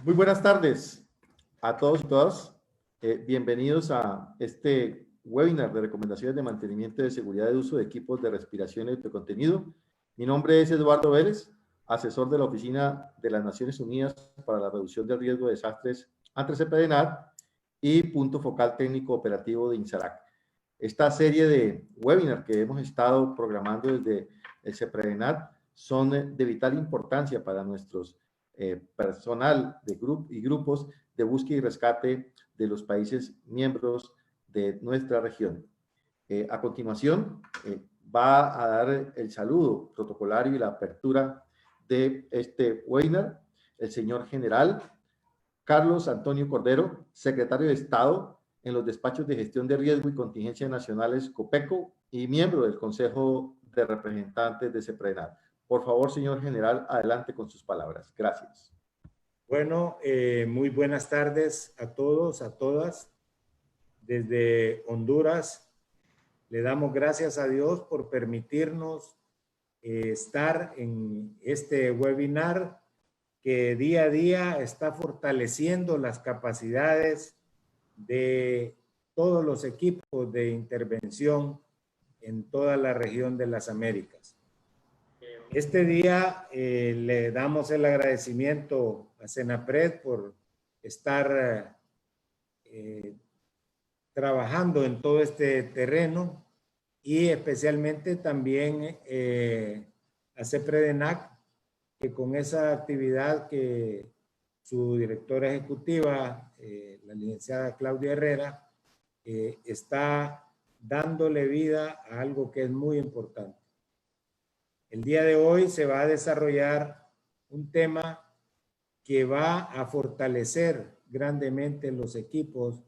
Muy buenas tardes a todos y todas. Bienvenidos a este webinar de recomendaciones de mantenimiento de seguridad de uso de equipos de respiración y autocontenido. Mi nombre es Eduardo Vélez, asesor de la Oficina de las Naciones Unidas para la Reducción del Riesgo de Desastres ante CEPREDENAR y punto focal técnico operativo de INSARAC. Esta serie de webinar que hemos estado programando desde el CEPREDENAR son de vital importancia para nuestros personal de grupos de búsqueda y rescate de los países miembros de nuestra región. A continuación, va a dar el saludo protocolario y la apertura de este webinar el señor general Carlos Antonio Cordero, secretario de Estado en los despachos de gestión de riesgo y contingencia nacionales COPECO y miembro del Consejo de Representantes de CEPREDENAR. Por favor, señor general, adelante con sus palabras. Gracias. Bueno, muy buenas tardes a todos, a todas. Desde Honduras, le damos gracias a Dios por permitirnos estar en este webinar que día a día está fortaleciendo las capacidades de todos los equipos de intervención en toda la región de las Américas. Este día le damos el agradecimiento a Senapred por estar trabajando en todo este terreno y especialmente también a CEPREDENAC, que con esa actividad que su directora ejecutiva, la licenciada Claudia Herrera, está dándole vida a algo que es muy importante. El día de hoy se va a desarrollar un tema que va a fortalecer grandemente los equipos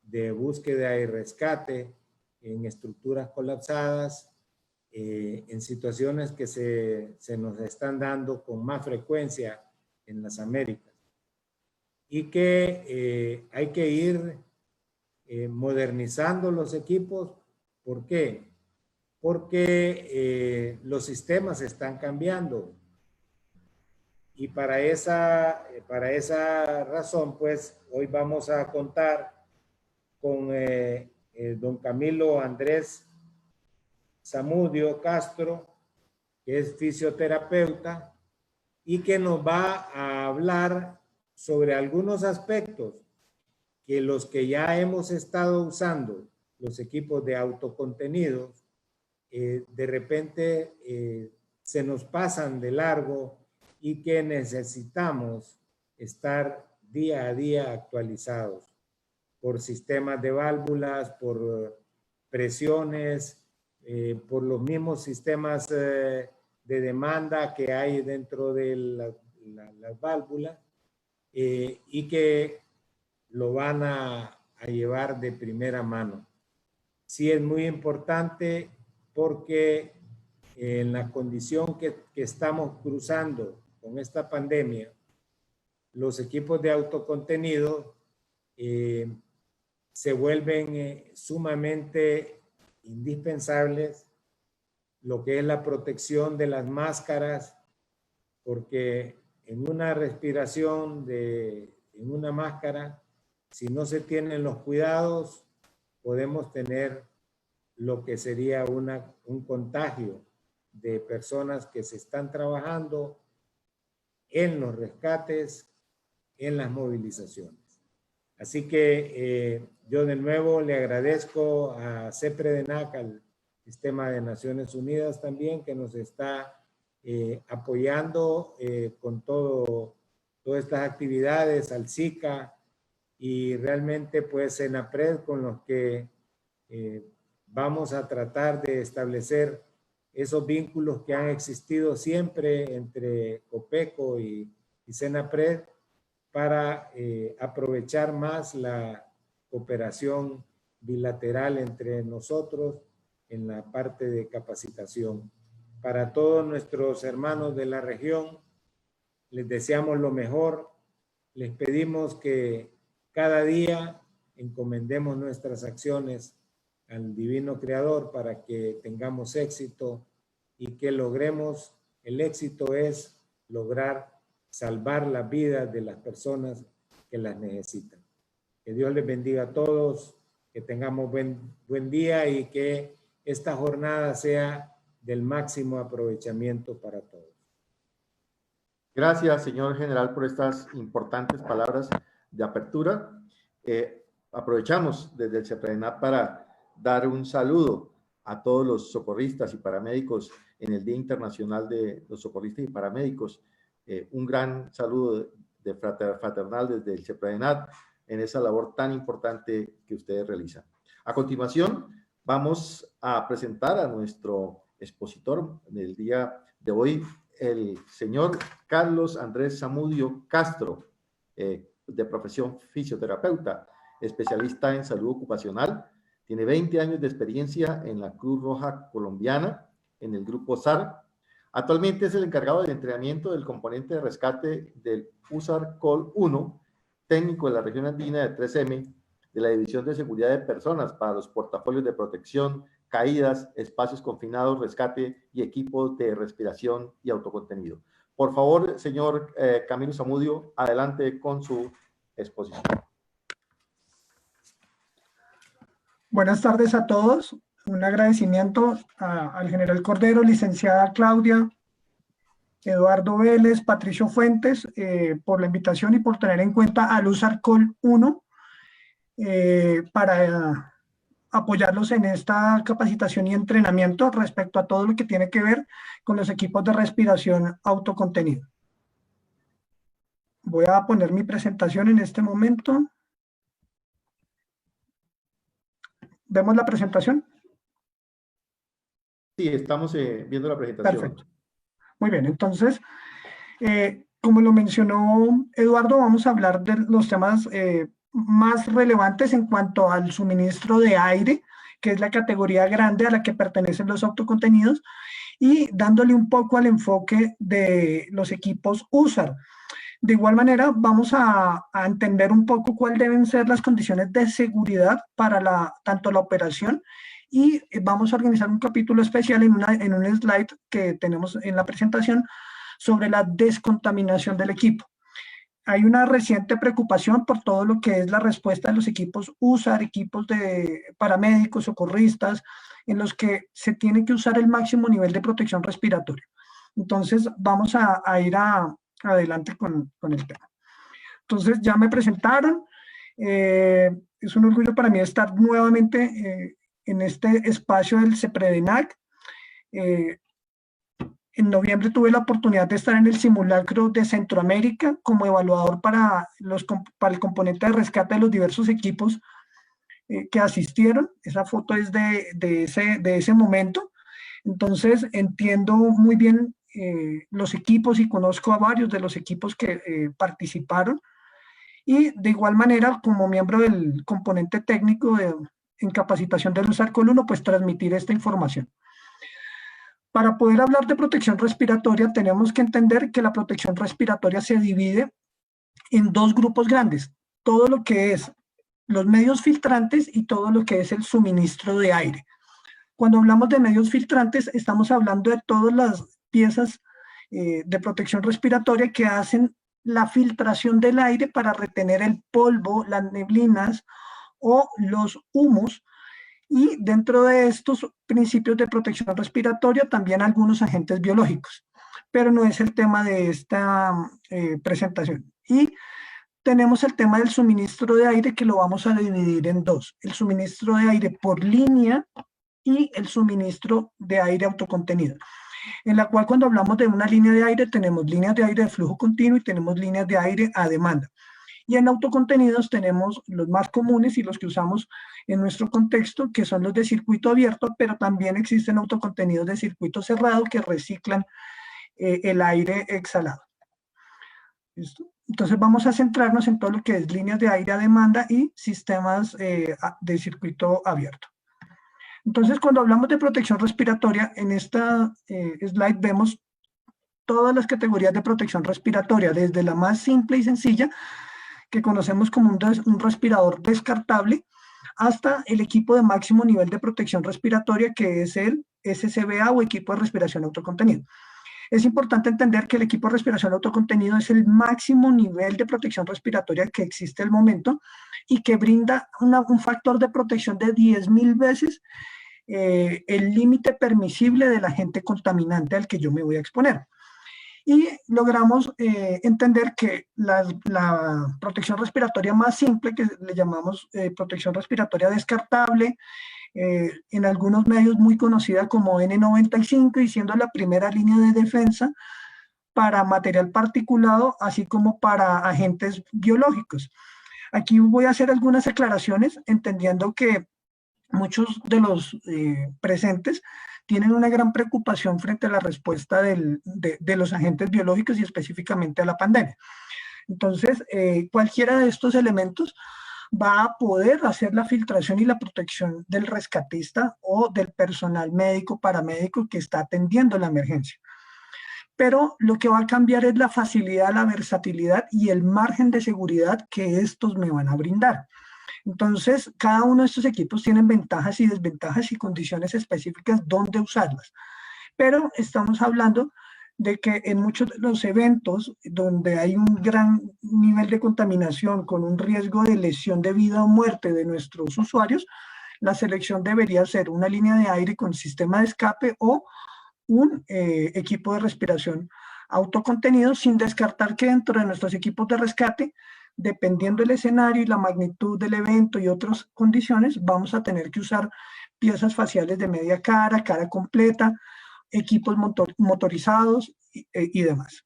de búsqueda y rescate en estructuras colapsadas, en situaciones que se nos están dando con más frecuencia en las Américas y que hay que ir modernizando los equipos. ¿Por qué? Porque los sistemas están cambiando. Y para esa razón, pues, hoy vamos a contar con don Camilo Andrés Zamudio Castro, que es fisioterapeuta y que nos va a hablar sobre algunos aspectos que los que ya hemos estado usando, los equipos de autocontenidos, de repente se nos pasan de largo y que necesitamos estar día a día actualizados por sistemas de válvulas, por presiones, por los mismos sistemas de demanda que hay dentro de las válvulas y que lo van a llevar de primera mano. Sí es muy importante porque en la condición que estamos cruzando con esta pandemia, los equipos de autocontenido se vuelven sumamente indispensables, lo que es la protección de las máscaras, porque en una respiración en una máscara, si no se tienen los cuidados, podemos tener lo que sería un contagio de personas que se están trabajando en los rescates, en las movilizaciones. Así que yo de nuevo le agradezco a CEPREDENAC, al Sistema de Naciones Unidas también, que nos está apoyando con todas estas actividades, al SICA y realmente pues Senapred, con los que vamos a tratar de establecer esos vínculos que han existido siempre entre COPECO y Senapred para aprovechar más la cooperación bilateral entre nosotros en la parte de capacitación. Para todos nuestros hermanos de la región, les deseamos lo mejor. Les pedimos que cada día encomendemos nuestras acciones al Divino Creador para que tengamos éxito y que logremos. El éxito es lograr salvar las vidas de las personas que las necesitan. Que Dios les bendiga a todos, que tengamos buen día y que esta jornada sea del máximo aprovechamiento para todos. Gracias, señor general, por estas importantes palabras de apertura. Aprovechamos desde el CEPRENAP para dar un saludo a todos los socorristas y paramédicos en el Día Internacional de los Socorristas y Paramédicos. Un gran saludo de fraternal desde el CEPRENAP en esa labor tan importante que ustedes realizan. A continuación, vamos a presentar a nuestro expositor del día de hoy, el señor Carlos Andrés Zamudio Castro, de profesión fisioterapeuta, especialista en salud ocupacional. Tiene 20 años de experiencia en la Cruz Roja Colombiana, en el grupo SAR. Actualmente es el encargado del entrenamiento del componente de rescate del USAR Col 1, técnico de la región andina de 3M, de la División de Seguridad de Personas para los portafolios de protección, caídas, espacios confinados, rescate y equipos de respiración y autocontenido. Por favor, señor Camilo Zamudio, adelante con su exposición. Buenas tardes a todos. Un agradecimiento al general Cordero, licenciada Claudia, Eduardo Vélez, Patricio Fuentes, por la invitación y por tener en cuenta al USAR Col 1 para apoyarlos en esta capacitación y entrenamiento respecto a todo lo que tiene que ver con los equipos de respiración autocontenido. Voy a poner mi presentación en este momento. ¿Vemos la presentación? Sí, estamos viendo la presentación. Perfecto. Muy bien, entonces, como lo mencionó Eduardo, vamos a hablar de los temas más relevantes en cuanto al suministro de aire, que es la categoría grande a la que pertenecen los autocontenidos, y dándole un poco al enfoque de los equipos USAR. De igual manera, vamos a entender un poco cuáles deben ser las condiciones de seguridad para tanto la operación, y vamos a organizar un capítulo especial en un slide que tenemos en la presentación sobre la descontaminación del equipo. Hay una reciente preocupación por todo lo que es la respuesta de los equipos USAR, equipos de paramédicos, socorristas, en los que se tiene que usar el máximo nivel de protección respiratoria. Entonces, vamos a ir adelante con el tema. Entonces, ya me presentaron. Es un orgullo para mí estar nuevamente en este espacio del CEPREDENAC. En noviembre tuve la oportunidad de estar en el simulacro de Centroamérica como evaluador para el componente de rescate de los diversos equipos que asistieron. Esa foto es de ese momento. Entonces entiendo muy bien los equipos y conozco a varios de los equipos que participaron. Y de igual manera, como miembro del componente técnico en capacitación del USAR Col 1, pues transmitir esta información. Para poder hablar de protección respiratoria, tenemos que entender que la protección respiratoria se divide en dos grupos grandes. Todo lo que es los medios filtrantes y todo lo que es el suministro de aire. Cuando hablamos de medios filtrantes, estamos hablando de todas las piezas de protección respiratoria que hacen la filtración del aire para retener el polvo, las neblinas o los humos. Y dentro de estos principios de protección respiratoria también algunos agentes biológicos, pero no es el tema de esta presentación. Y tenemos el tema del suministro de aire, que lo vamos a dividir en dos: el suministro de aire por línea y el suministro de aire autocontenido, en la cual cuando hablamos de una línea de aire tenemos líneas de aire de flujo continuo y tenemos líneas de aire a demanda. Y en autocontenidos tenemos los más comunes y los que usamos en nuestro contexto, que son los de circuito abierto, pero también existen autocontenidos de circuito cerrado que reciclan el aire exhalado. ¿Listo? Entonces vamos a centrarnos en todo lo que es líneas de aire a demanda y sistemas de circuito abierto. Entonces, cuando hablamos de protección respiratoria, en esta slide vemos todas las categorías de protección respiratoria, desde la más simple y sencilla, que conocemos como un respirador descartable, hasta el equipo de máximo nivel de protección respiratoria, que es el SCBA o equipo de respiración autocontenido. Es importante entender que el equipo de respiración autocontenido es el máximo nivel de protección respiratoria que existe al momento y que brinda un factor de protección de 10.000 veces el límite permisible del agente contaminante al que yo me voy a exponer. Y logramos entender que la protección respiratoria más simple, que le llamamos protección respiratoria descartable, en algunos medios muy conocida como N95 y siendo la primera línea de defensa para material particulado, así como para agentes biológicos. Aquí voy a hacer algunas aclaraciones, entendiendo que muchos de los presentes tienen una gran preocupación frente a la respuesta de los agentes biológicos y específicamente a la pandemia. Entonces, cualquiera de estos elementos va a poder hacer la filtración y la protección del rescatista o del personal médico, paramédico que está atendiendo la emergencia. Pero lo que va a cambiar es la facilidad, la versatilidad y el margen de seguridad que estos me van a brindar. Entonces, cada uno de estos equipos tienen ventajas y desventajas y condiciones específicas donde usarlas. Pero estamos hablando de que en muchos de los eventos donde hay un gran nivel de contaminación con un riesgo de lesión de vida o muerte de nuestros usuarios, la selección debería ser una línea de aire con sistema de escape o un equipo de respiración autocontenido, sin descartar que dentro de nuestros equipos de rescate, dependiendo del escenario y la magnitud del evento y otras condiciones, vamos a tener que usar piezas faciales de media cara, cara completa, equipos motorizados y demás.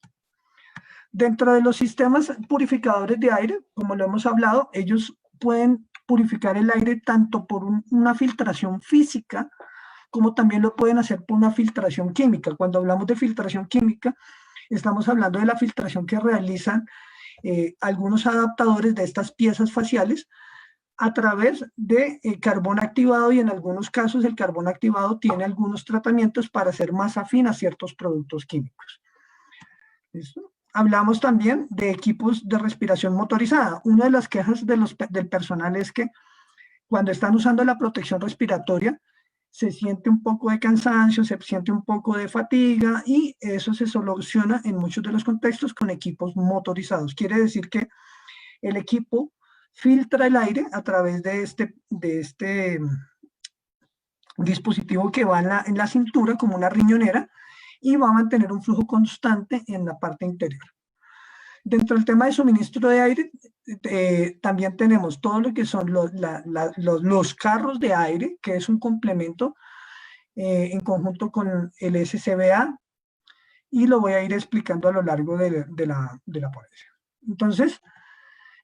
Dentro de los sistemas purificadores de aire, como lo hemos hablado, ellos pueden purificar el aire tanto por una filtración física, como también lo pueden hacer por una filtración química. Cuando hablamos de filtración química, estamos hablando de la filtración que realizan algunos adaptadores de estas piezas faciales a través de carbón activado, y en algunos casos el carbón activado tiene algunos tratamientos para ser más afín a ciertos productos químicos. ¿Listo? Hablamos también de equipos de respiración motorizada. Una de las quejas del personal es que cuando están usando la protección respiratoria se siente un poco de cansancio, se siente un poco de fatiga, y eso se soluciona en muchos de los contextos con equipos motorizados. Quiere decir que el equipo filtra el aire a través de este dispositivo que va en la cintura como una riñonera y va a mantener un flujo constante en la parte interior. Dentro del tema de suministro de aire, también tenemos todo lo que son los carros de aire, que es un complemento en conjunto con el SCBA, y lo voy a ir explicando a lo largo de la ponencia. Entonces,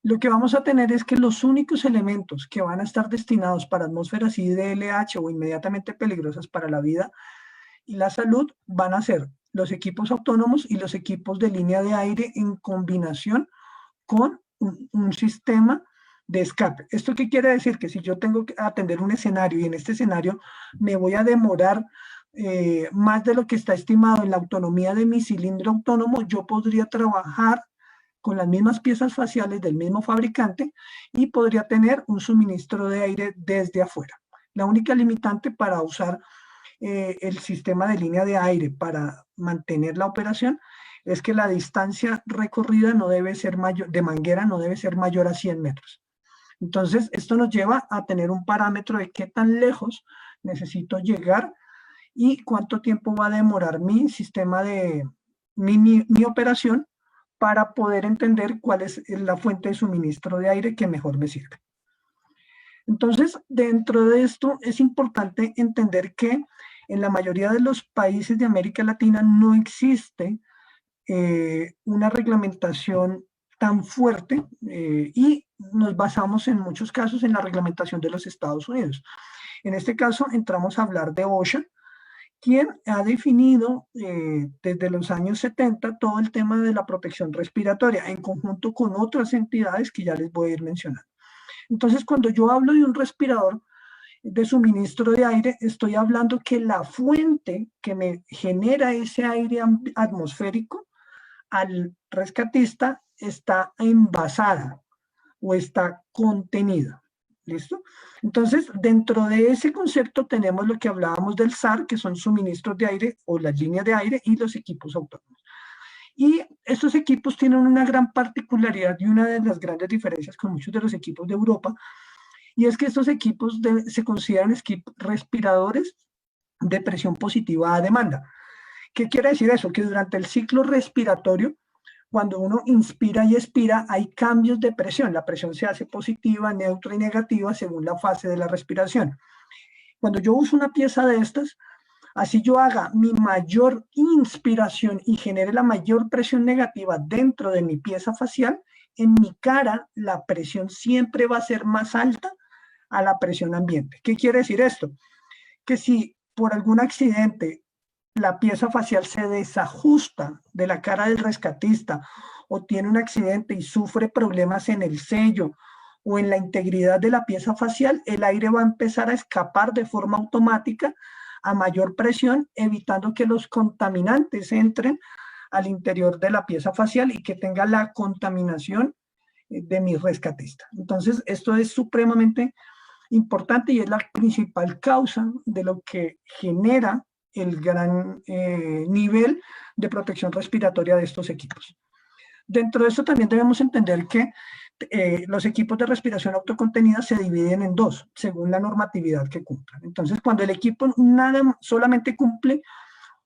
lo que vamos a tener es que los únicos elementos que van a estar destinados para atmósferas IDLH o inmediatamente peligrosas para la vida y la salud van a ser los equipos autónomos y los equipos de línea de aire en combinación con un sistema de escape. ¿Esto qué quiere decir? Que si yo tengo que atender un escenario y en este escenario me voy a demorar más de lo que está estimado en la autonomía de mi cilindro autónomo, yo podría trabajar con las mismas piezas faciales del mismo fabricante y podría tener un suministro de aire desde afuera. La única limitante para usar el sistema de línea de aire para mantener la operación es que la distancia recorrida no debe ser mayor, de manguera no debe ser mayor a 100 metros. Entonces, esto nos lleva a tener un parámetro de qué tan lejos necesito llegar y cuánto tiempo va a demorar mi sistema de mi operación para poder entender cuál es la fuente de suministro de aire que mejor me sirve. Entonces, dentro de esto es importante entender que en la mayoría de los países de América Latina no existe una reglamentación tan fuerte y nos basamos en muchos casos en la reglamentación de los Estados Unidos. En este caso entramos a hablar de OSHA, quien ha definido desde los años 70 todo el tema de la protección respiratoria en conjunto con otras entidades que ya les voy a ir mencionando. Entonces, cuando yo hablo de un respirador de suministro de aire, estoy hablando que la fuente que me genera ese aire atmosférico al rescatista está envasada o está contenida. ¿Listo? Entonces, dentro de ese concepto tenemos lo que hablábamos del SAR, que son suministros de aire o las líneas de aire y los equipos autónomos. Y estos equipos tienen una gran particularidad y una de las grandes diferencias con muchos de los equipos de Europa, y es que estos equipos se consideran respiradores de presión positiva a demanda. ¿Qué quiere decir eso? Que durante el ciclo respiratorio, cuando uno inspira y expira, hay cambios de presión. La presión se hace positiva, neutra y negativa según la fase de la respiración. Cuando yo uso una pieza de estas, así yo haga mi mayor inspiración y genere la mayor presión negativa dentro de mi pieza facial, en mi cara la presión siempre va a ser más alta a la presión ambiente. ¿Qué quiere decir esto? Que si por algún accidente la pieza facial se desajusta de la cara del rescatista o tiene un accidente y sufre problemas en el sello o en la integridad de la pieza facial, el aire va a empezar a escapar de forma automática a mayor presión, evitando que los contaminantes entren al interior de la pieza facial y que tenga la contaminación de mi rescatista. Entonces, esto es supremamente importante y es la principal causa de lo que genera el gran nivel de protección respiratoria de estos equipos. Dentro de esto también debemos entender que los equipos de respiración autocontenida se dividen en dos, según la normatividad que cumplan. Entonces, cuando el equipo solamente cumple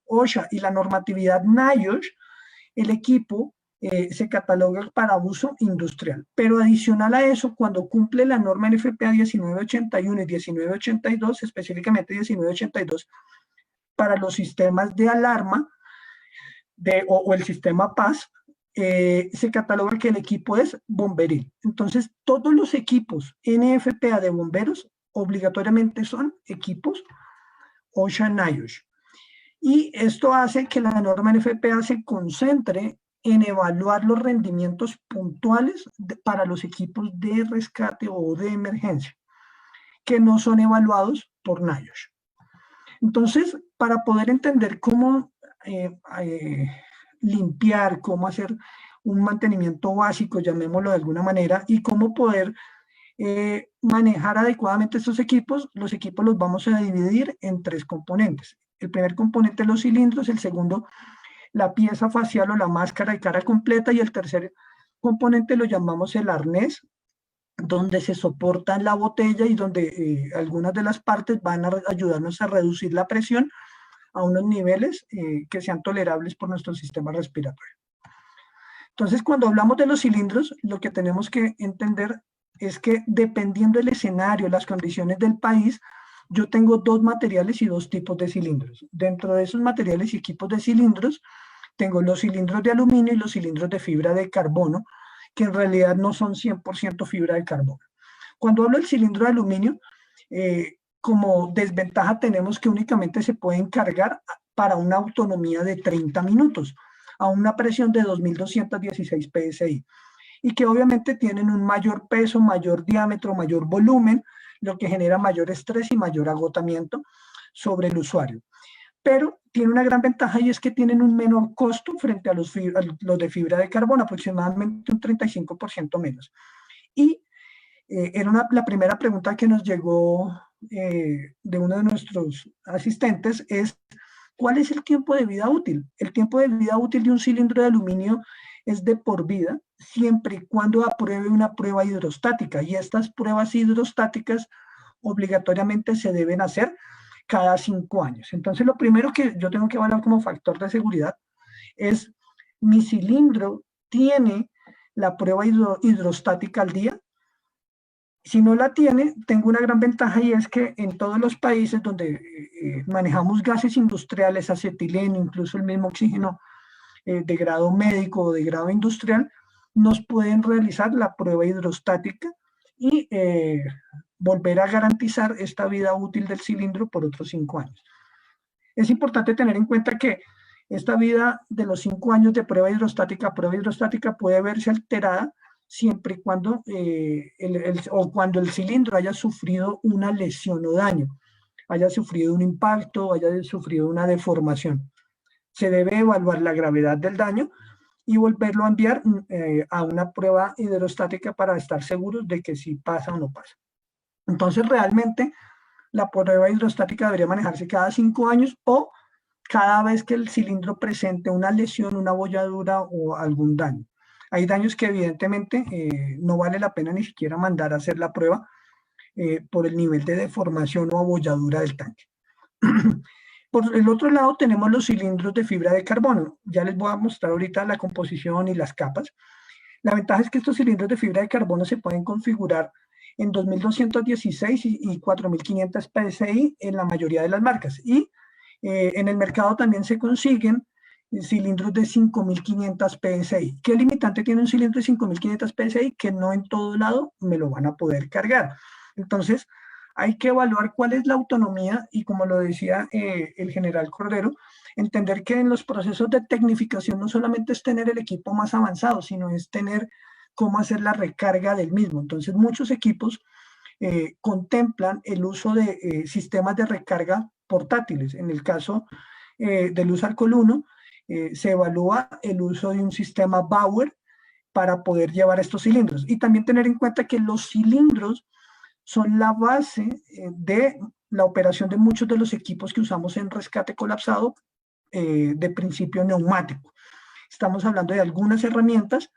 OSHA y la normatividad NIOSH, el equipo se cataloga para uso industrial. Pero adicional a eso, cuando cumple la norma NFPA 1981 y 1982, específicamente 1982, para los sistemas de alarma o el sistema PAS, se cataloga que el equipo es bomberil. Entonces, todos los equipos NFPA de bomberos obligatoriamente son equipos OSHA-NIOSH. Y esto hace que la norma NFPA se concentre en evaluar los rendimientos puntuales para los equipos de rescate o de emergencia, que no son evaluados por NIOSH. Entonces, para poder entender cómo limpiar, cómo hacer un mantenimiento básico, llamémoslo de alguna manera, y cómo poder manejar adecuadamente estos equipos, los equipos los vamos a dividir en tres componentes. El primer componente, los cilindros; el segundo, la pieza facial o la máscara de cara completa; y el tercer componente lo llamamos el arnés, donde se soporta la botella y donde algunas de las partes van a ayudarnos a reducir la presión a unos niveles que sean tolerables por nuestro sistema respiratorio. Entonces, cuando hablamos de los cilindros, lo que tenemos que entender es que dependiendo del escenario, las condiciones del país, yo tengo dos materiales y dos tipos de cilindros. Dentro de esos materiales y equipos de cilindros, tengo los cilindros de aluminio y los cilindros de fibra de carbono, que en realidad no son 100% fibra de carbono. Cuando hablo del cilindro de aluminio, como desventaja tenemos que únicamente se pueden cargar para una autonomía de 30 minutos, a una presión de 2.216 psi, y que obviamente tienen un mayor peso, mayor diámetro, mayor volumen, lo que genera mayor estrés y mayor agotamiento sobre el usuario. Pero tiene una gran ventaja y es que tienen un menor costo frente a los de fibra de carbono, aproximadamente un 35% menos. Y era la primera pregunta que nos llegó de uno de nuestros asistentes es: ¿cuál es el tiempo de vida útil? El tiempo de vida útil de un cilindro de aluminio es de por vida, siempre y cuando apruebe una prueba hidrostática, y estas pruebas hidrostáticas obligatoriamente se deben hacer cada 5 años. Entonces, lo primero que yo tengo que evaluar como factor de seguridad es: ¿mi cilindro tiene la prueba hidrostática al día? Si no la tiene, tengo una gran ventaja, y es que en todos los países donde manejamos gases industriales, acetileno, incluso el mismo oxígeno de grado médico o de grado industrial, nos pueden realizar la prueba hidrostática y volver a garantizar esta vida útil del cilindro por otros 5 años. Es importante tener en cuenta que esta vida de los 5 años de prueba hidrostática puede verse alterada siempre y cuando cuando el cilindro haya sufrido una lesión o daño, haya sufrido un impacto, haya sufrido una deformación. Se debe evaluar la gravedad del daño y volverlo a enviar a una prueba hidrostática para estar seguros de que sí pasa o no pasa. Entonces, realmente, la prueba hidrostática debería manejarse cada 5 años o cada vez que el cilindro presente una lesión, una abolladura o algún daño. Hay daños que evidentemente no vale la pena ni siquiera mandar a hacer la prueba por el nivel de deformación o abolladura del tanque. Por el otro lado tenemos los cilindros de fibra de carbono. Ya les voy a mostrar ahorita la composición y las capas. La ventaja es que estos cilindros de fibra de carbono se pueden configurar en 2216 y 4500 PSI en la mayoría de las marcas. Y en el mercado también se consiguen cilindros de 5500 PSI. ¿Qué limitante tiene un cilindro de 5500 PSI? Que no en todo lado me lo van a poder cargar. Entonces, hay que evaluar cuál es la autonomía y, como lo decía el general Cordero, entender que en los procesos de tecnificación no solamente es tener el equipo más avanzado, sino es tener cómo hacer la recarga del mismo. Entonces, muchos equipos contemplan el uso de sistemas de recarga portátiles. En el caso de Luz Alcohol 1, se evalúa el uso de un sistema Bauer para poder llevar estos cilindros. Y también tener en cuenta que los cilindros son la base de la operación de muchos de los equipos que usamos en rescate colapsado de principio neumático. Estamos hablando de algunas herramientas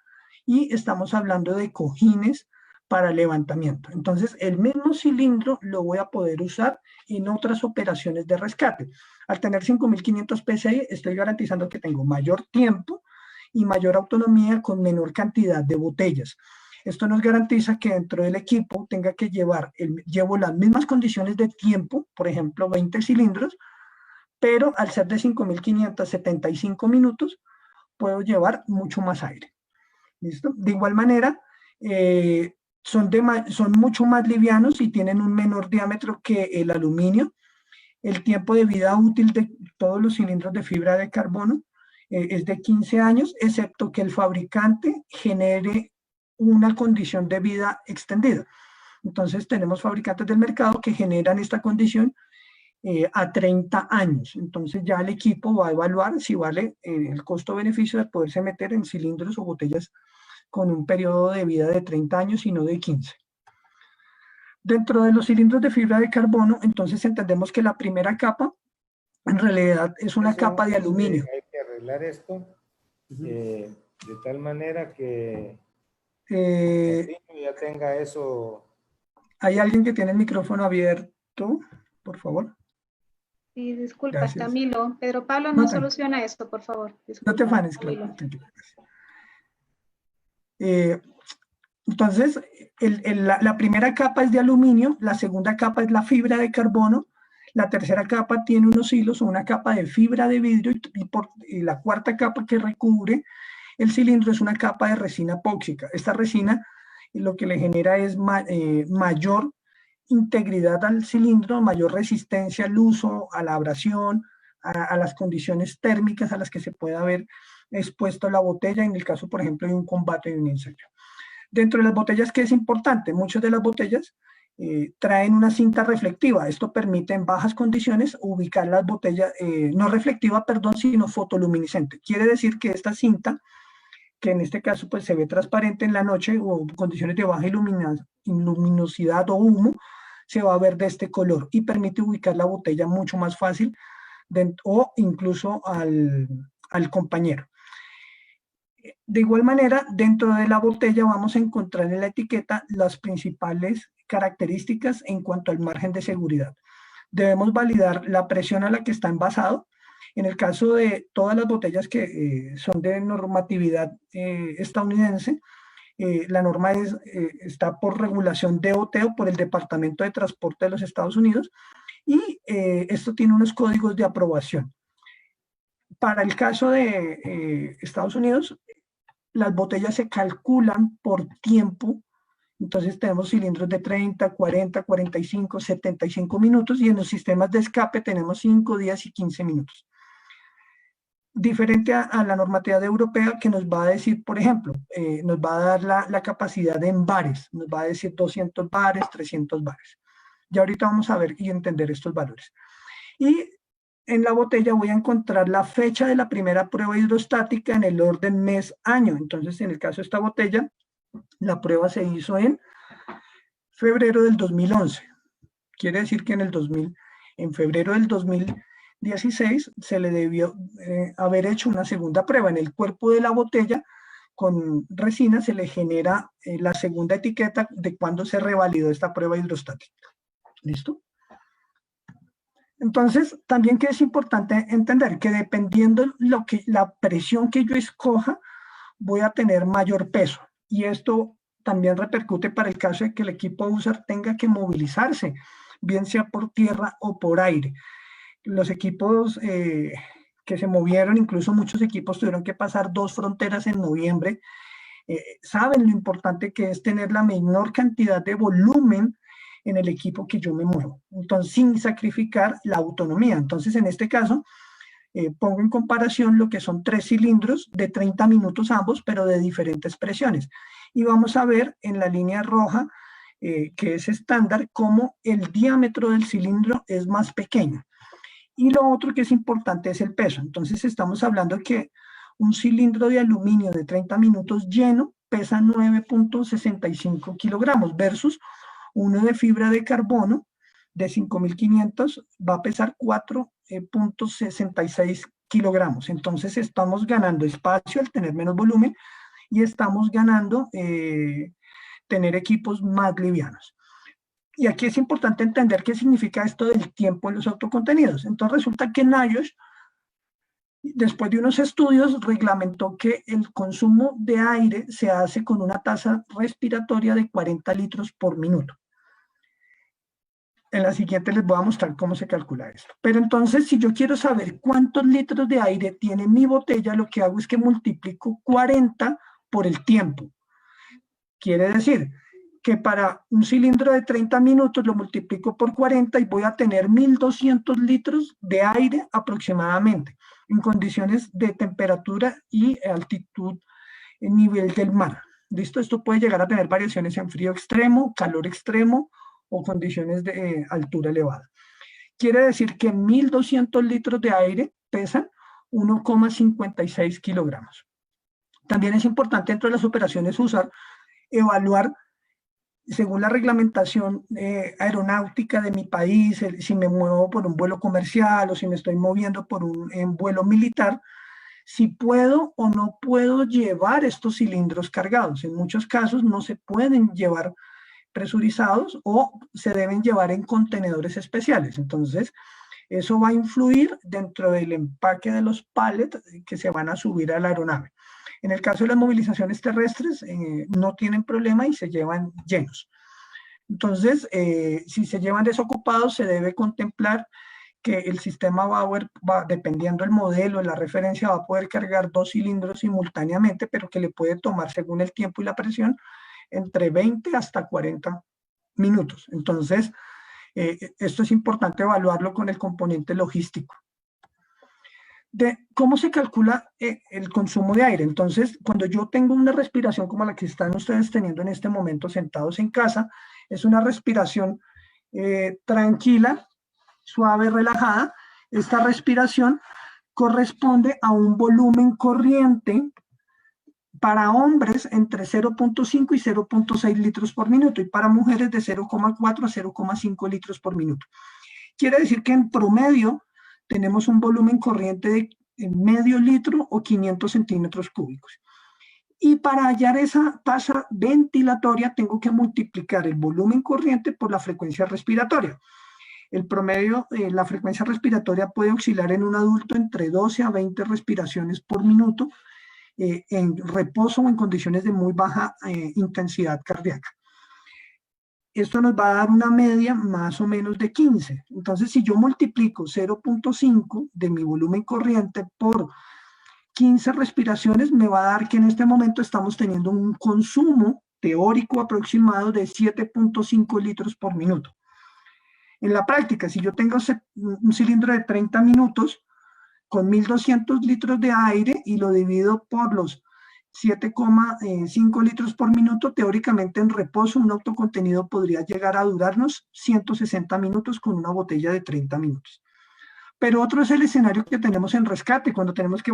y estamos hablando de cojines para levantamiento. Entonces, el mismo cilindro lo voy a poder usar en otras operaciones de rescate. Al tener 5500 PSI, estoy garantizando que tengo mayor tiempo y mayor autonomía con menor cantidad de botellas. Esto nos garantiza que dentro del equipo tenga que llevo las mismas condiciones de tiempo, por ejemplo, 20 cilindros, pero al ser de 5575 minutos, puedo llevar mucho más aire. ¿Listo? De igual manera, son mucho más livianos y tienen un menor diámetro que el aluminio. El tiempo de vida útil de todos los cilindros de fibra de carbono es de 15 años, excepto que el fabricante genere una condición de vida extendida. Entonces tenemos fabricantes del mercado que generan esta condición a 30 años. Entonces ya el equipo va a evaluar si vale el costo-beneficio de poderse meter en cilindros o botellas con un periodo de vida de 30 años y no de 15. Dentro de los cilindros de fibra de carbono, entonces entendemos que la primera capa en realidad es una capa de aluminio. Hay que arreglar esto de tal manera que ya tenga eso. ¿Hay alguien que tiene el micrófono abierto? Por favor. Sí, disculpa, Gracias. Camilo. Pedro Pablo no soluciona esto, por favor. Disculpa, no te afanes, claro. Entonces, la primera capa es de aluminio, la segunda capa es la fibra de carbono, la tercera capa tiene unos hilos o una capa de fibra de vidrio y la cuarta capa que recubre el cilindro es una capa de resina epóxica. Esta resina lo que le genera es mayor integridad al cilindro, mayor resistencia al uso, a la abrasión, a las condiciones térmicas a las que se pueda haber expuesto la botella en el caso, por ejemplo, de un combate de un incendio. Dentro de las botellas, ¿qué es importante? Muchas de las botellas traen una cinta reflectiva. Esto permite en bajas condiciones ubicar las botellas, no reflectiva, perdón, sino fotoluminiscente. Quiere decir que esta cinta, que en este caso pues se ve transparente en la noche o condiciones de baja luminosidad o humo, se va a ver de este color y permite ubicar la botella mucho más fácil o incluso al compañero. De igual manera, dentro de la botella vamos a encontrar en la etiqueta las principales características en cuanto al margen de seguridad. Debemos validar la presión a la que está envasado. En el caso de todas las botellas que son de normatividad estadounidense, la norma está por regulación DOT o por el Departamento de Transporte de los Estados Unidos y esto tiene unos códigos de aprobación. Para el caso de Estados Unidos, las botellas se calculan por tiempo. Entonces tenemos cilindros de 30, 40, 45, 75 minutos y en los sistemas de escape tenemos 5 días y 15 minutos. Diferente a la normatividad europea que nos va a decir, por ejemplo, nos va a dar la capacidad en bares, nos va a decir 200 bares, 300 bares. Ya ahorita vamos a ver y entender estos valores. Y en la botella voy a encontrar la fecha de la primera prueba hidrostática en el orden mes-año. Entonces, en el caso de esta botella, la prueba se hizo en febrero del 2011. Quiere decir que en febrero del 2016 se le debió haber hecho una segunda prueba. En el cuerpo de la botella con resina se le genera la segunda etiqueta de cuando se revalidó esta prueba hidrostática. ¿Listo? Entonces, también que es importante entender que dependiendo la presión que yo escoja, voy a tener mayor peso. Y esto también repercute para el caso de que el equipo user tenga que movilizarse, bien sea por tierra o por aire. Los equipos que se movieron, incluso muchos equipos tuvieron que pasar 2 fronteras en noviembre, saben lo importante que es tener la menor cantidad de volumen en el equipo que yo me muevo, entonces sin sacrificar la autonomía. Entonces en este caso pongo en comparación lo que son 3 cilindros de 30 minutos ambos, pero de diferentes presiones, y vamos a ver en la línea roja que es estándar cómo el diámetro del cilindro es más pequeño. Y lo otro que es importante es el peso. Entonces estamos hablando que un cilindro de aluminio de 30 minutos lleno pesa 9.65 kilogramos versus uno de fibra de carbono de 5.500 va a pesar 4.66 kilogramos. Entonces estamos ganando espacio al tener menos volumen y estamos ganando tener equipos más livianos. Y aquí es importante entender qué significa esto del tiempo en los autocontenidos. Entonces resulta que NIOSH, después de unos estudios, reglamentó que el consumo de aire se hace con una tasa respiratoria de 40 litros por minuto. En la siguiente les voy a mostrar cómo se calcula esto. Pero entonces, si yo quiero saber cuántos litros de aire tiene mi botella, lo que hago es que multiplico 40 por el tiempo. Quiere decir que para un cilindro de 30 minutos lo multiplico por 40 y voy a tener 1.200 litros de aire aproximadamente, en condiciones de temperatura y altitud en nivel del mar. ¿Listo? Esto puede llegar a tener variaciones en frío extremo, calor extremo o condiciones de altura elevada. Quiere decir que 1.200 litros de aire pesan 1,56 kilogramos. También es importante dentro de las operaciones evaluar según la reglamentación aeronáutica de mi país, si me muevo por un vuelo comercial o si me estoy moviendo por un vuelo militar, si puedo o no puedo llevar estos cilindros cargados. En muchos casos no se pueden llevar presurizados o se deben llevar en contenedores especiales. Entonces, eso va a influir dentro del empaque de los pallets que se van a subir a la aeronave. En el caso de las movilizaciones terrestres, no tienen problema y se llevan llenos. Entonces, si se llevan desocupados, se debe contemplar que el sistema dependiendo del modelo, la referencia, va a poder cargar 2 cilindros simultáneamente, pero que le puede tomar, según el tiempo y la presión, entre 20 hasta 40 minutos. Entonces, esto es importante evaluarlo con el componente logístico. De cómo se calcula el consumo de aire. Entonces, cuando yo tengo una respiración como la que están ustedes teniendo en este momento sentados en casa, es una respiración tranquila, suave, relajada. Esta respiración corresponde a un volumen corriente para hombres entre 0.5 y 0.6 litros por minuto y para mujeres de 0.4 a 0.5 litros por minuto. Quiere decir que en promedio tenemos un volumen corriente de medio litro o 500 centímetros cúbicos. Y para hallar esa tasa ventilatoria tengo que multiplicar el volumen corriente por la frecuencia respiratoria. El promedio, la frecuencia respiratoria puede oscilar en un adulto entre 12 a 20 respiraciones por minuto en reposo o en condiciones de muy baja intensidad cardíaca. Esto nos va a dar una media más o menos de 15. Entonces, si yo multiplico 0.5 de mi volumen corriente por 15 respiraciones, me va a dar que en este momento estamos teniendo un consumo teórico aproximado de 7.5 litros por minuto. En la práctica, si yo tengo un cilindro de 30 minutos con 1.200 litros de aire y lo divido por los 7,5 litros por minuto, teóricamente en reposo un autocontenido podría llegar a durarnos 160 minutos con una botella de 30 minutos. Pero otro es el escenario que tenemos en rescate, cuando tenemos que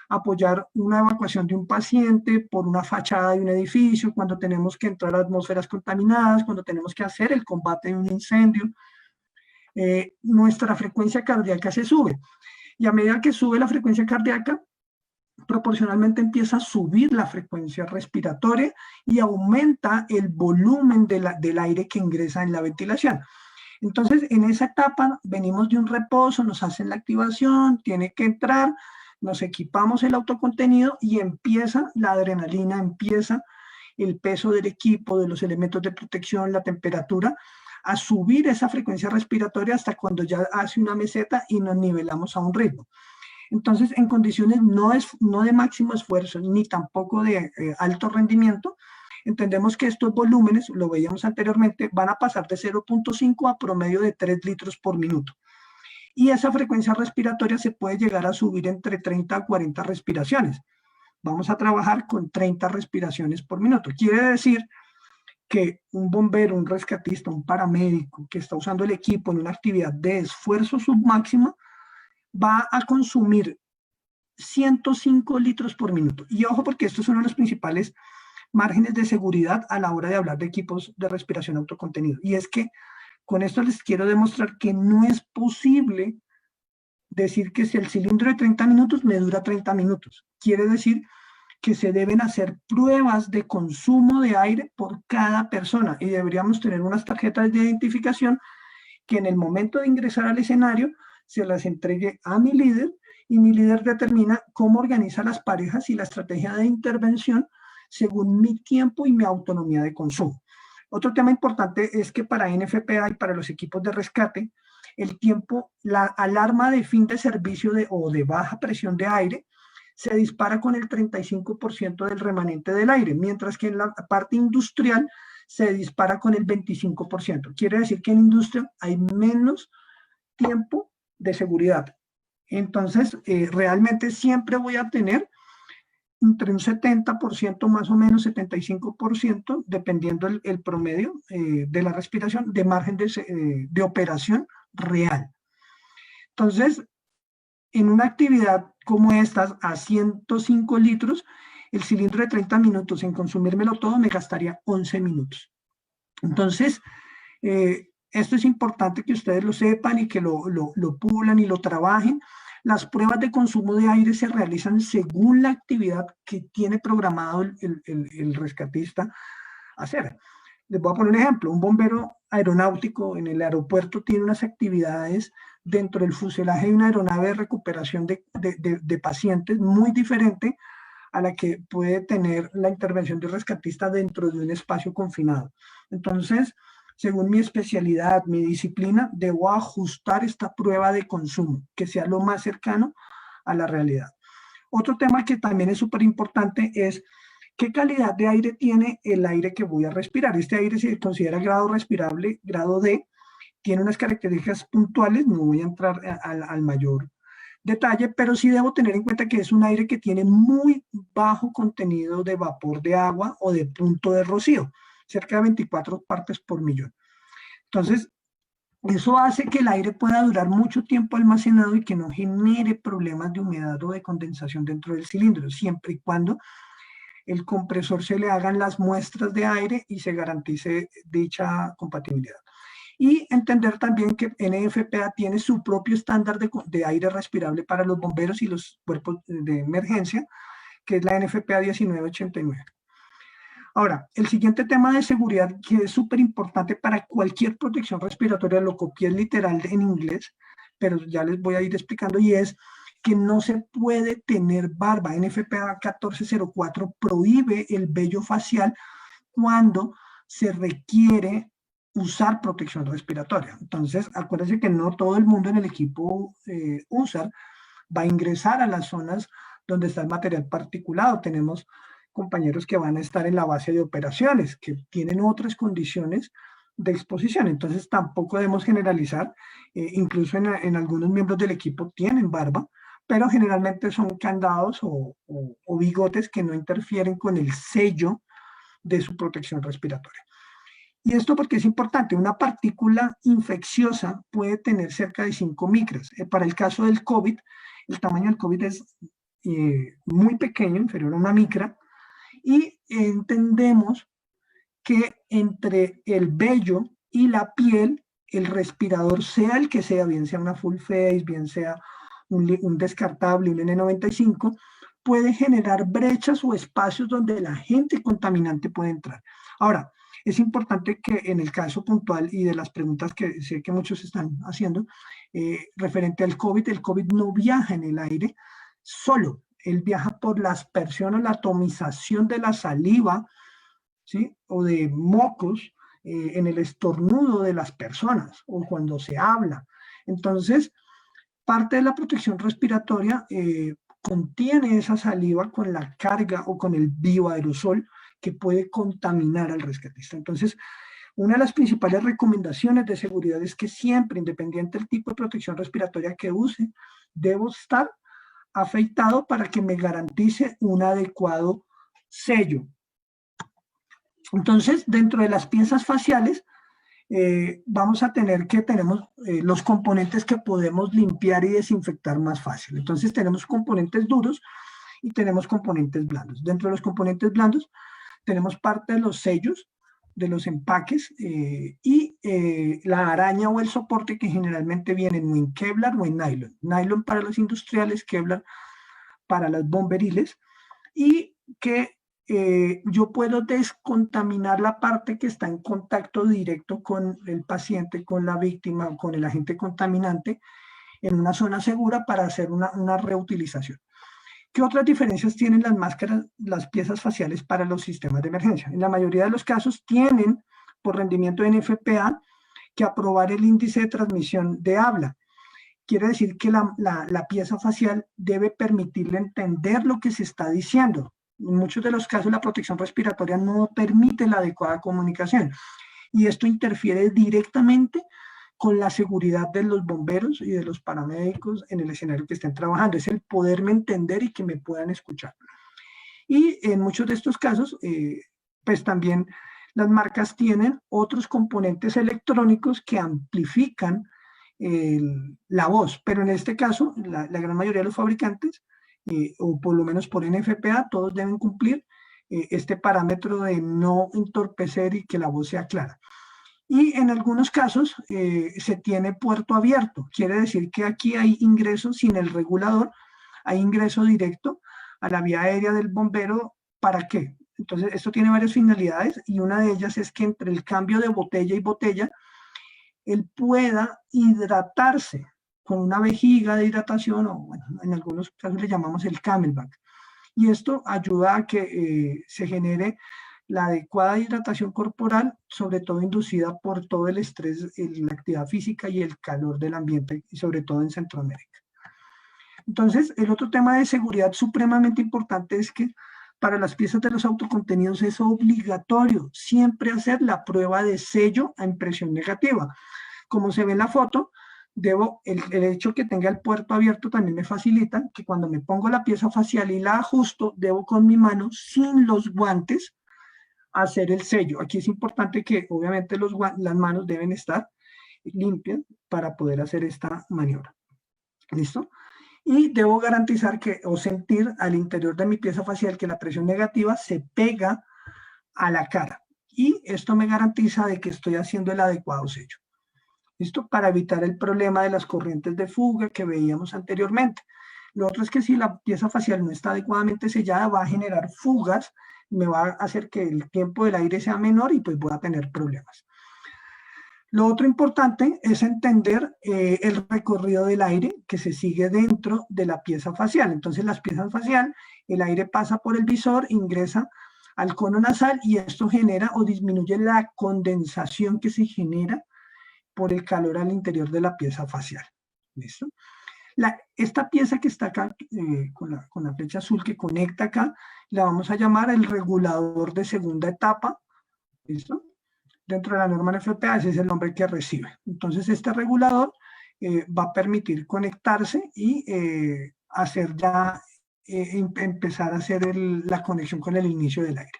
apoyar una evacuación de un paciente por una fachada de un edificio, cuando tenemos que entrar a atmósferas contaminadas, cuando tenemos que hacer el combate de un incendio. Nuestra frecuencia cardíaca se sube. Y a medida que sube la frecuencia cardíaca, proporcionalmente empieza a subir la frecuencia respiratoria y aumenta el volumen del aire que ingresa en la ventilación. Entonces, en esa etapa venimos de un reposo, nos hacen la activación, tiene que entrar, nos equipamos el autocontenido y empieza la adrenalina, empieza el peso del equipo, de los elementos de protección, la temperatura, a subir esa frecuencia respiratoria hasta cuando ya hace una meseta y nos nivelamos a un ritmo. Entonces, en condiciones no de máximo esfuerzo, ni tampoco de alto rendimiento, entendemos que estos volúmenes, lo veíamos anteriormente, van a pasar de 0.5 a promedio de 3 litros por minuto. Y esa frecuencia respiratoria se puede llegar a subir entre 30 a 40 respiraciones. Vamos a trabajar con 30 respiraciones por minuto. Quiere decir que un bombero, un rescatista, un paramédico que está usando el equipo en una actividad de esfuerzo submáximo va a consumir 105 litros por minuto. Y ojo, porque estos son uno de los principales márgenes de seguridad a la hora de hablar de equipos de respiración autocontenido. Y es que con esto les quiero demostrar que no es posible decir que si el cilindro de 30 minutos me dura 30 minutos. Quiere decir que se deben hacer pruebas de consumo de aire por cada persona y deberíamos tener unas tarjetas de identificación que en el momento de ingresar al escenario se las entregue a mi líder y mi líder determina cómo organiza las parejas y la estrategia de intervención según mi tiempo y mi autonomía de consumo. Otro tema importante es que para NFPA y para los equipos de rescate, el tiempo, la alarma de fin de servicio o de baja presión de aire se dispara con el 35% del remanente del aire, mientras que en la parte industrial se dispara con el 25%. Quiere decir que en industria hay menos tiempo de seguridad. Entonces, realmente siempre voy a tener entre un 70% más o menos, 75%, dependiendo el promedio de la respiración, de margen de operación real. Entonces, en una actividad como esta, a 105 litros, el cilindro de 30 minutos en consumírmelo todo me gastaría 11 minutos. Entonces, esto es importante que ustedes lo sepan y que lo pulan y lo trabajen. Las pruebas de consumo de aire se realizan según la actividad que tiene programado el rescatista hacer. Les voy a poner un ejemplo. Un bombero aeronáutico en el aeropuerto tiene unas actividades dentro del fuselaje de una aeronave de recuperación de pacientes muy diferente a la que puede tener la intervención de rescatista dentro de un espacio confinado. Entonces, según mi especialidad, mi disciplina, debo ajustar esta prueba de consumo, que sea lo más cercano a la realidad. Otro tema que también es súper importante es qué calidad de aire tiene el aire que voy a respirar. Este aire se considera grado respirable, grado D, tiene unas características puntuales, no voy a entrar al mayor detalle, pero sí debo tener en cuenta que es un aire que tiene muy bajo contenido de vapor de agua o de punto de rocío, cerca de 24 partes por millón. Entonces, eso hace que el aire pueda durar mucho tiempo almacenado y que no genere problemas de humedad o de condensación dentro del cilindro, siempre y cuando el compresor se le hagan las muestras de aire y se garantice dicha compatibilidad. Y entender también que NFPA tiene su propio estándar de aire respirable para los bomberos y los cuerpos de emergencia, que es la NFPA 1989. Ahora, el siguiente tema de seguridad que es súper importante para cualquier protección respiratoria, lo copié literal en inglés, pero ya les voy a ir explicando, y es que no se puede tener barba. NFPA 1404 prohíbe el vello facial cuando se requiere usar protección respiratoria. Entonces, acuérdense que no todo el mundo en el equipo USAR va a ingresar a las zonas donde está el material particulado. Tenemos compañeros que van a estar en la base de operaciones, que tienen otras condiciones de exposición. Entonces, tampoco debemos generalizar. Incluso en algunos miembros del equipo tienen barba, pero generalmente son candados o bigotes que no interfieren con el sello de su protección respiratoria. Y esto porque es importante, una partícula infecciosa puede tener cerca de 5 micras. Para el caso del COVID, el tamaño del COVID es muy pequeño, inferior a una micra, y entendemos que entre el vello y la piel, el respirador, sea el que sea, bien sea una full face, bien sea un descartable, un N95, puede generar brechas o espacios donde el agente contaminante puede entrar. Ahora, es importante que en el caso puntual y de las preguntas que sé que muchos están haciendo, referente al COVID, el COVID no viaja en el aire solo, él viaja por la aspersión o la atomización de la saliva, ¿sí? O de mocos en el estornudo de las personas o cuando se habla. Entonces, parte de la protección respiratoria contiene esa saliva con la carga o con el bioaerosol que puede contaminar al rescatista. Entonces, una de las principales recomendaciones de seguridad es que siempre, independiente del tipo de protección respiratoria que use, debo estar afeitado para que me garantice un adecuado sello. Entonces, dentro de las piezas faciales, vamos a tener que tenemos los componentes que podemos limpiar y desinfectar más fácil. Entonces, tenemos componentes duros y tenemos componentes blandos. Dentro de los componentes blandos, tenemos parte de los sellos, de los empaques y la araña o el soporte que generalmente vienen en Kevlar o en nylon. Nylon para los industriales, Kevlar para las bomberiles, y que yo puedo descontaminar la parte que está en contacto directo con el paciente, con la víctima, con el agente contaminante en una zona segura para hacer una reutilización. ¿Qué otras diferencias tienen las máscaras, las piezas faciales para los sistemas de emergencia? En la mayoría de los casos tienen, por rendimiento de NFPA, que aprobar el índice de transmisión de habla. Quiere decir que la pieza facial debe permitirle entender lo que se está diciendo. En muchos de los casos la protección respiratoria no permite la adecuada comunicación y esto interfiere directamente con la seguridad de los bomberos y de los paramédicos en el escenario que estén trabajando. Es el poderme entender y que me puedan escuchar. Y en muchos de estos casos, pues también las marcas tienen otros componentes electrónicos que amplifican la voz, pero en este caso, la gran mayoría de los fabricantes, o por lo menos por NFPA, todos deben cumplir este parámetro de no entorpecer y que la voz sea clara. Y en algunos casos se tiene puerto abierto, quiere decir que aquí hay ingreso sin el regulador, hay ingreso directo a la vía aérea del bombero. ¿Para qué? Entonces, esto tiene varias finalidades y una de ellas es que entre el cambio de botella y botella, él pueda hidratarse con una vejiga de hidratación, o bueno, en algunos casos le llamamos el Camelback. Y esto ayuda a que se genere la adecuada hidratación corporal, sobre todo inducida por todo el estrés, la actividad física y el calor del ambiente, y sobre todo en Centroamérica. Entonces, el otro tema de seguridad supremamente importante es que para las piezas de los autocontenidos es obligatorio siempre hacer la prueba de sello a impresión negativa. Como se ve en la foto, el hecho que tenga el puerto abierto también me facilita que cuando me pongo la pieza facial y la ajusto, debo con mi mano, sin los guantes, hacer el sello. Aquí es importante que obviamente las manos deben estar limpias para poder hacer esta maniobra. ¿Listo? Y debo garantizar o sentir al interior de mi pieza facial que la presión negativa se pega a la cara. Y esto me garantiza de que estoy haciendo el adecuado sello. ¿Listo? Para evitar el problema de las corrientes de fuga que veíamos anteriormente. Lo otro es que si la pieza facial no está adecuadamente sellada, va a generar fugas, me va a hacer que el tiempo del aire sea menor y pues voy a tener problemas. Lo otro importante es entender el recorrido del aire que se sigue dentro de la pieza facial. Entonces, las piezas facial, el aire pasa por el visor, ingresa al cono nasal y esto genera o disminuye la condensación que se genera por el calor al interior de la pieza facial. ¿Listo? Esta pieza que está acá con la flecha azul que conecta acá, la vamos a llamar el regulador de segunda etapa. ¿Listo? Dentro de la norma NFPA ese es el nombre que recibe. Entonces este regulador va a permitir conectarse y hacer ya, empezar a hacer la conexión con el inicio del aire.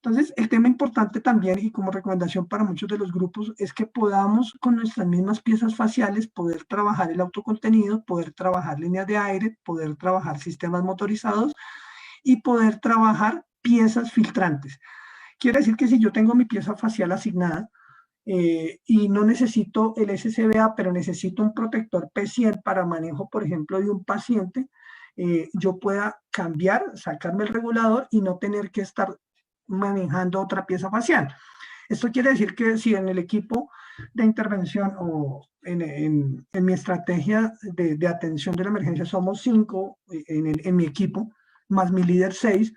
Entonces, el tema importante también y como recomendación para muchos de los grupos es que podamos con nuestras mismas piezas faciales poder trabajar el autocontenido, poder trabajar líneas de aire, poder trabajar sistemas motorizados y poder trabajar piezas filtrantes. Quiere decir que si yo tengo mi pieza facial asignada y no necesito el SCBA, pero necesito un protector P100 para manejo, por ejemplo, de un paciente, yo pueda cambiar, sacarme el regulador y no tener que estar manejando otra pieza facial. Esto quiere decir que si en el equipo de intervención o en mi estrategia de atención de la emergencia somos 5 en mi equipo, más mi líder 6,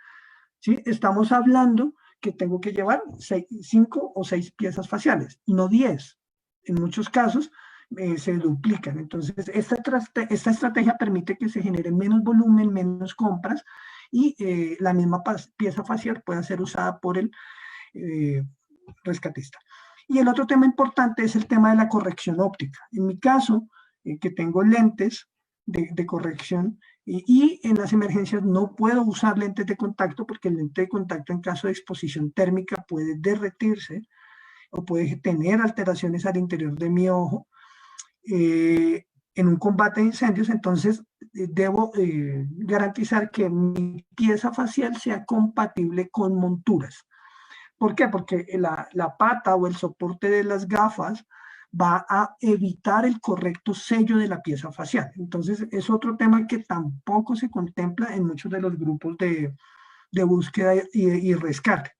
¿sí? Estamos hablando que tengo que llevar 5 o 6 piezas faciales, no 10. En muchos casos se duplican. Entonces, esta estrategia permite que se genere menos volumen, menos compras, y la misma pieza facial pueda ser usada por el rescatista. Y el otro tema importante es el tema de la corrección óptica. En mi caso, que tengo lentes de corrección y en las emergencias no puedo usar lentes de contacto porque el lente de contacto en caso de exposición térmica puede derretirse o puede tener alteraciones al interior de mi ojo. En un combate de incendios, entonces debo garantizar que mi pieza facial sea compatible con monturas. ¿Por qué? Porque la pata o el soporte de las gafas va a evitar el correcto sello de la pieza facial. Entonces es otro tema que tampoco se contempla en muchos de los grupos de búsqueda y rescate.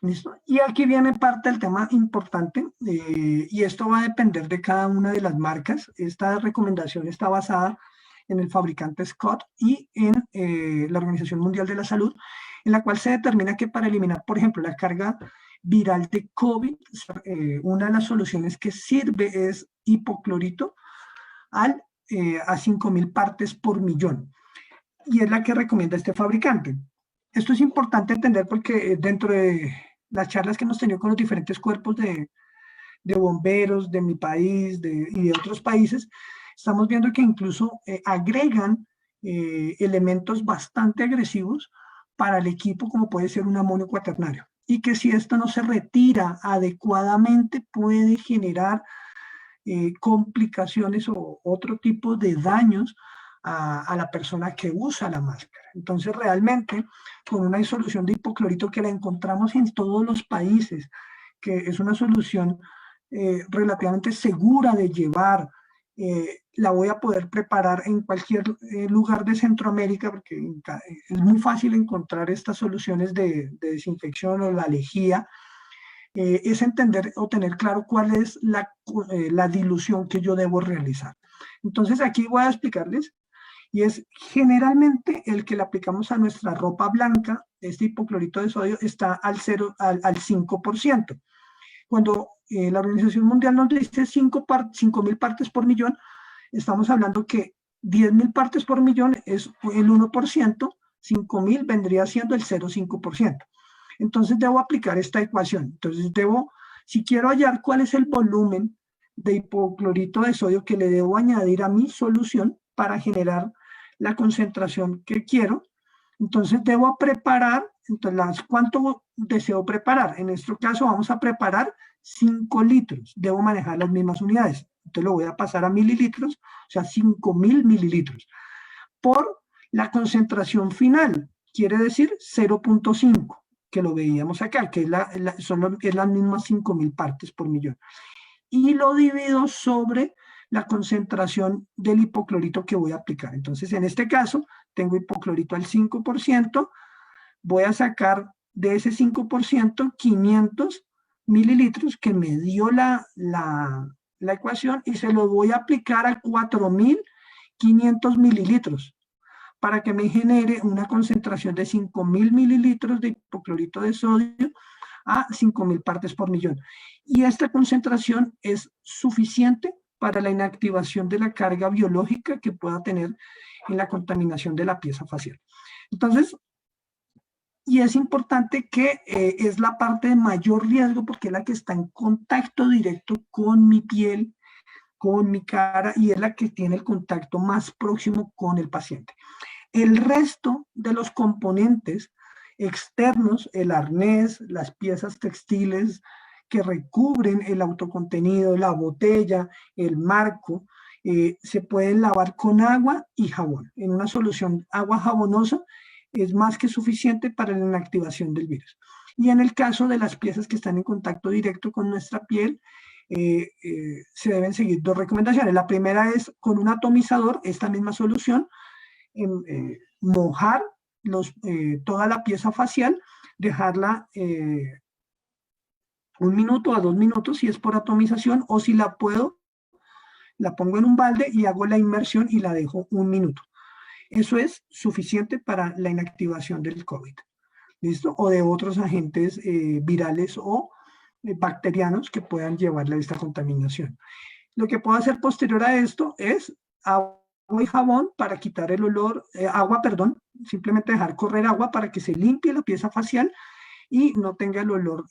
¿Listo? Y aquí viene parte del tema importante, y esto va a depender de cada una de las marcas. Esta recomendación está basada en el fabricante Scott y en la Organización Mundial de la Salud, en la cual se determina que para eliminar, por ejemplo, la carga viral de COVID, una de las soluciones que sirve es hipoclorito a 5.000 partes por millón. Y es la que recomienda este fabricante. Esto es importante entender porque dentro de las charlas que hemos tenido con los diferentes cuerpos de bomberos de mi país y de otros países, estamos viendo que incluso agregan elementos bastante agresivos para el equipo, como puede ser un amonio cuaternario, y que si esto no se retira adecuadamente puede generar complicaciones o otro tipo de daños a la persona que usa la máscara. Entonces, realmente, con una disolución de hipoclorito que la encontramos en todos los países, que es una solución relativamente segura de llevar, la voy a poder preparar en cualquier lugar de Centroamérica, porque es muy fácil encontrar estas soluciones de desinfección o la lejía. Es entender o tener claro cuál es la dilución que yo debo realizar. Entonces, aquí voy a explicarles, y es generalmente el que le aplicamos a nuestra ropa blanca, este hipoclorito de sodio está al 5%. Cuando la Organización Mundial nos dice 5.000 partes por millón, estamos hablando que 10.000 partes por millón es el 1%, 5.000 vendría siendo el 0,5%. Entonces debo aplicar esta ecuación. Entonces si quiero hallar cuál es el volumen de hipoclorito de sodio que le debo añadir a mi solución para generar la concentración que quiero, entonces debo preparar, entonces, ¿cuánto deseo preparar? En este caso vamos a preparar 5 litros, debo manejar las mismas unidades, entonces lo voy a pasar a mililitros, o sea, 5.000 mililitros, por la concentración final, quiere decir 0,5, que lo veíamos acá, que es las mismas 5.000 partes por millón, y lo divido sobre la concentración del hipoclorito que voy a aplicar. Entonces, en este caso, tengo hipoclorito al 5%, voy a sacar de ese 5% 500 mililitros que me dio la ecuación y se lo voy a aplicar a 4.500 mililitros para que me genere una concentración de 5.000 mililitros de hipoclorito de sodio a 5.000 partes por millón. Y esta concentración es suficiente para la inactivación de la carga biológica que pueda tener en la contaminación de la pieza facial. Entonces, y es importante que es la parte de mayor riesgo porque es la que está en contacto directo con mi piel, con mi cara, y es la que tiene el contacto más próximo con el paciente. El resto de los componentes externos, el arnés, las piezas textiles que recubren el autocontenido, la botella, el marco, se pueden lavar con agua y jabón. En una solución agua jabonosa es más que suficiente para la inactivación del virus. Y en el caso de las piezas que están en contacto directo con nuestra piel, se deben seguir 2 recomendaciones. La primera es con un atomizador, esta misma solución, mojar toda la pieza facial, dejarla 1 minuto a 2 minutos si es por atomización, o si la puedo, la pongo en un balde y hago la inmersión y la dejo 1 minuto. Eso es suficiente para la inactivación del COVID, ¿listo? O de otros agentes virales o bacterianos que puedan llevarle a esta contaminación. Lo que puedo hacer posterior a esto es agua y jabón para quitar el olor, simplemente dejar correr agua para que se limpie la pieza facial y no tenga el olor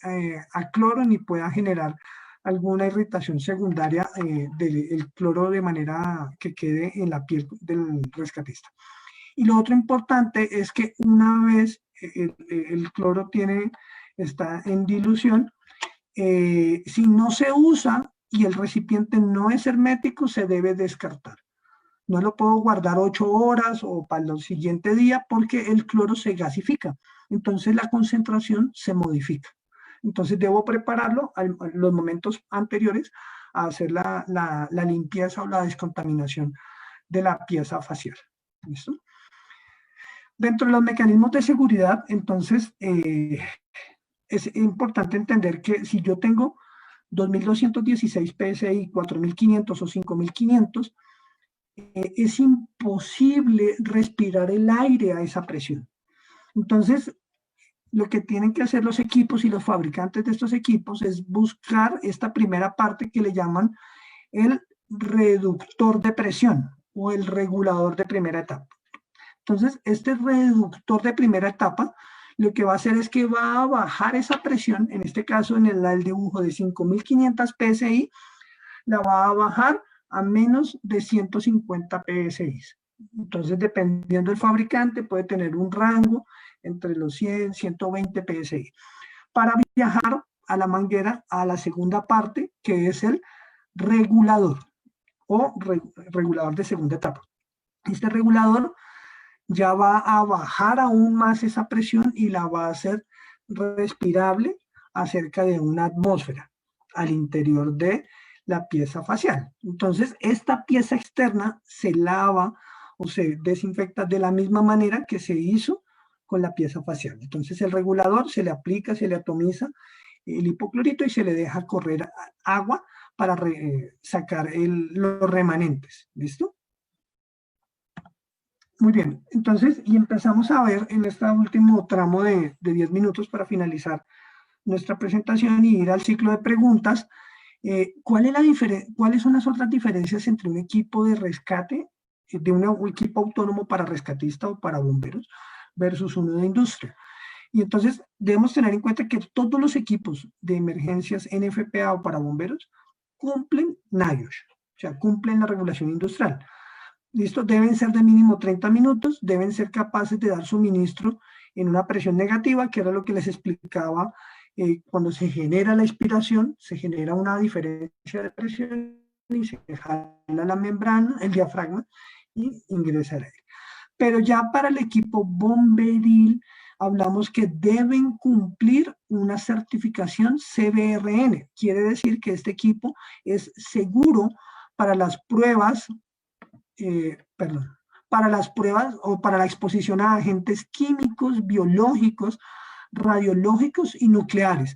a cloro ni pueda generar alguna irritación secundaria del cloro de manera que quede en la piel del rescatista. Y lo otro importante es que una vez el cloro está en dilución, si no se usa y el recipiente no es hermético, se debe descartar. No lo puedo guardar 8 horas o para el siguiente día porque el cloro se gasifica. Entonces la concentración se modifica. Entonces debo prepararlo a los momentos anteriores a hacer la limpieza o la descontaminación de la pieza facial. ¿Listo? Dentro de los mecanismos de seguridad, entonces, es importante entender que si yo tengo 2.216 PSI, 4.500 o 5.500, es imposible respirar el aire a esa presión. Entonces, lo que tienen que hacer los equipos y los fabricantes de estos equipos es buscar esta primera parte que le llaman el reductor de presión o el regulador de primera etapa. Entonces, este reductor de primera etapa lo que va a hacer es que va a bajar esa presión, en este caso en el dibujo de 5.500 PSI, la va a bajar a menos de 150 PSI. Entonces, dependiendo del fabricante, puede tener un rango entre los 100 y 120 PSI. Para viajar a la manguera, a la segunda parte, que es el regulador o regulador de segunda etapa. Este regulador ya va a bajar aún más esa presión y la va a hacer respirable a cerca de 1 atmósfera al interior de la pieza facial. Entonces, esta pieza externa se lava o se desinfecta de la misma manera que se hizo con la pieza facial. Entonces, el regulador se le aplica, se le atomiza el hipoclorito y se le deja correr agua para sacar los remanentes. ¿Listo? Muy bien, entonces, y empezamos a ver en este último tramo de 10 minutos para finalizar nuestra presentación y ir al ciclo de preguntas, ¿cuáles son las otras diferencias entre un equipo de rescate, de un equipo autónomo para rescatista o para bomberos, versus uno de industria? Y entonces debemos tener en cuenta que todos los equipos de emergencias NFPA o para bomberos cumplen NIOSH, o sea, cumplen la regulación industrial. ¿Listo? Deben ser de mínimo 30 minutos, deben ser capaces de dar suministro en una presión negativa, que era lo que les explicaba. Cuando se genera la expiración, se genera una diferencia de presión y se jala la membrana, el diafragma, y ingresa el aire. Pero ya para el equipo bomberil, hablamos que deben cumplir una certificación CBRN. Quiere decir que este equipo es seguro para las pruebas, para las pruebas o para la exposición a agentes químicos, biológicos, radiológicos y nucleares.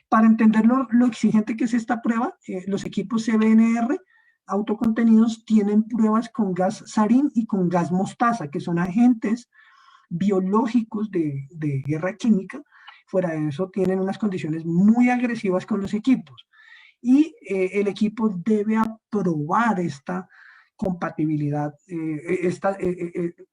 Para entender lo exigente que es esta prueba, los equipos CBNR autocontenidos tienen pruebas con gas sarín y con gas mostaza, que son agentes biológicos de guerra química. Fuera de eso, tienen unas condiciones muy agresivas con los equipos. Y el equipo debe aprobar esta compatibilidad,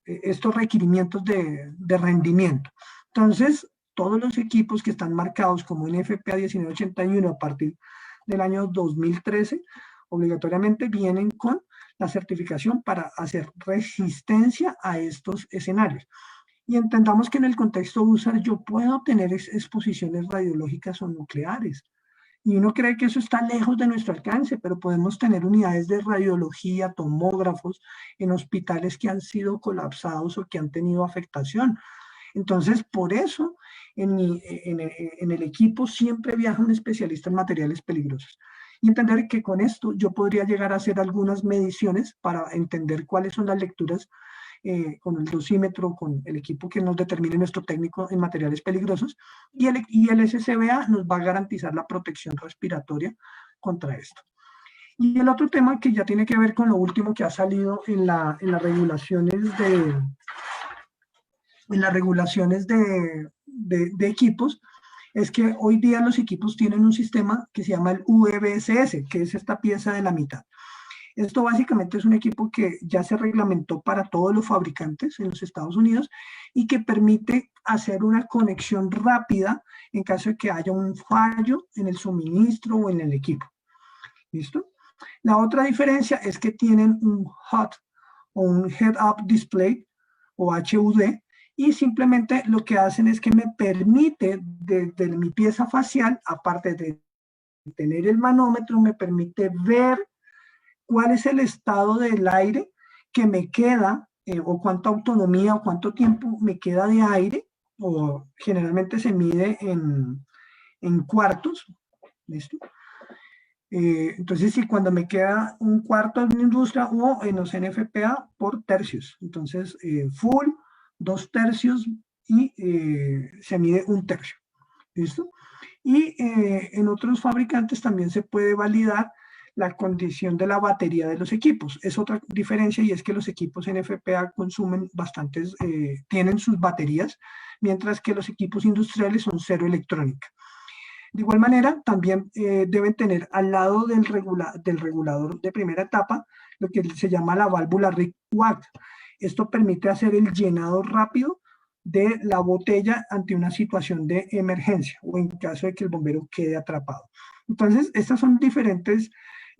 estos requerimientos de rendimiento. Entonces, todos los equipos que están marcados como NFPA 1981 a partir del año 2013, obligatoriamente vienen con la certificación para hacer resistencia a estos escenarios. Y entendamos que en el contexto USAR yo puedo tener exposiciones radiológicas o nucleares. Y uno cree que eso está lejos de nuestro alcance, pero podemos tener unidades de radiología, tomógrafos en hospitales que han sido colapsados o que han tenido afectación. Entonces, por eso, en el equipo siempre viaja un especialista en materiales peligrosos. Y entender que con esto yo podría llegar a hacer algunas mediciones para entender cuáles son las lecturas con el dosímetro, con el equipo que nos determine nuestro técnico en materiales peligrosos, y el SCBA nos va a garantizar la protección respiratoria contra esto. Y el otro tema que ya tiene que ver con lo último que ha salido en las regulaciones de equipos, es que hoy día los equipos tienen un sistema que se llama el UVSS, que es esta pieza de la mitad. Esto básicamente es un equipo que ya se reglamentó para todos los fabricantes en los Estados Unidos y que permite hacer una conexión rápida en caso de que haya un fallo en el suministro o en el equipo. ¿Listo? La otra diferencia es que tienen un HUD o un Head-Up Display o HUD, y simplemente lo que hacen es que me permite desde mi pieza facial, aparte de tener el manómetro, me permite ver cuál es el estado del aire que me queda, o cuánta autonomía o cuánto tiempo me queda de aire, o generalmente se mide en cuartos, ¿listo? Entonces, si cuando me queda un cuarto en industria o en los NFPA por tercios, entonces full, 2/3 y se mide 1/3, ¿listo? Y en otros fabricantes también se puede validar la condición de la batería de los equipos. Es otra diferencia, y es que los equipos NFPA consumen bastantes, tienen sus baterías, mientras que los equipos industriales son cero electrónica. De igual manera, también deben tener al lado del regulador de primera etapa lo que se llama la válvula RIC-WAC. Esto permite hacer el llenado rápido de la botella ante una situación de emergencia o en caso de que el bombero quede atrapado. Entonces, estas son diferentes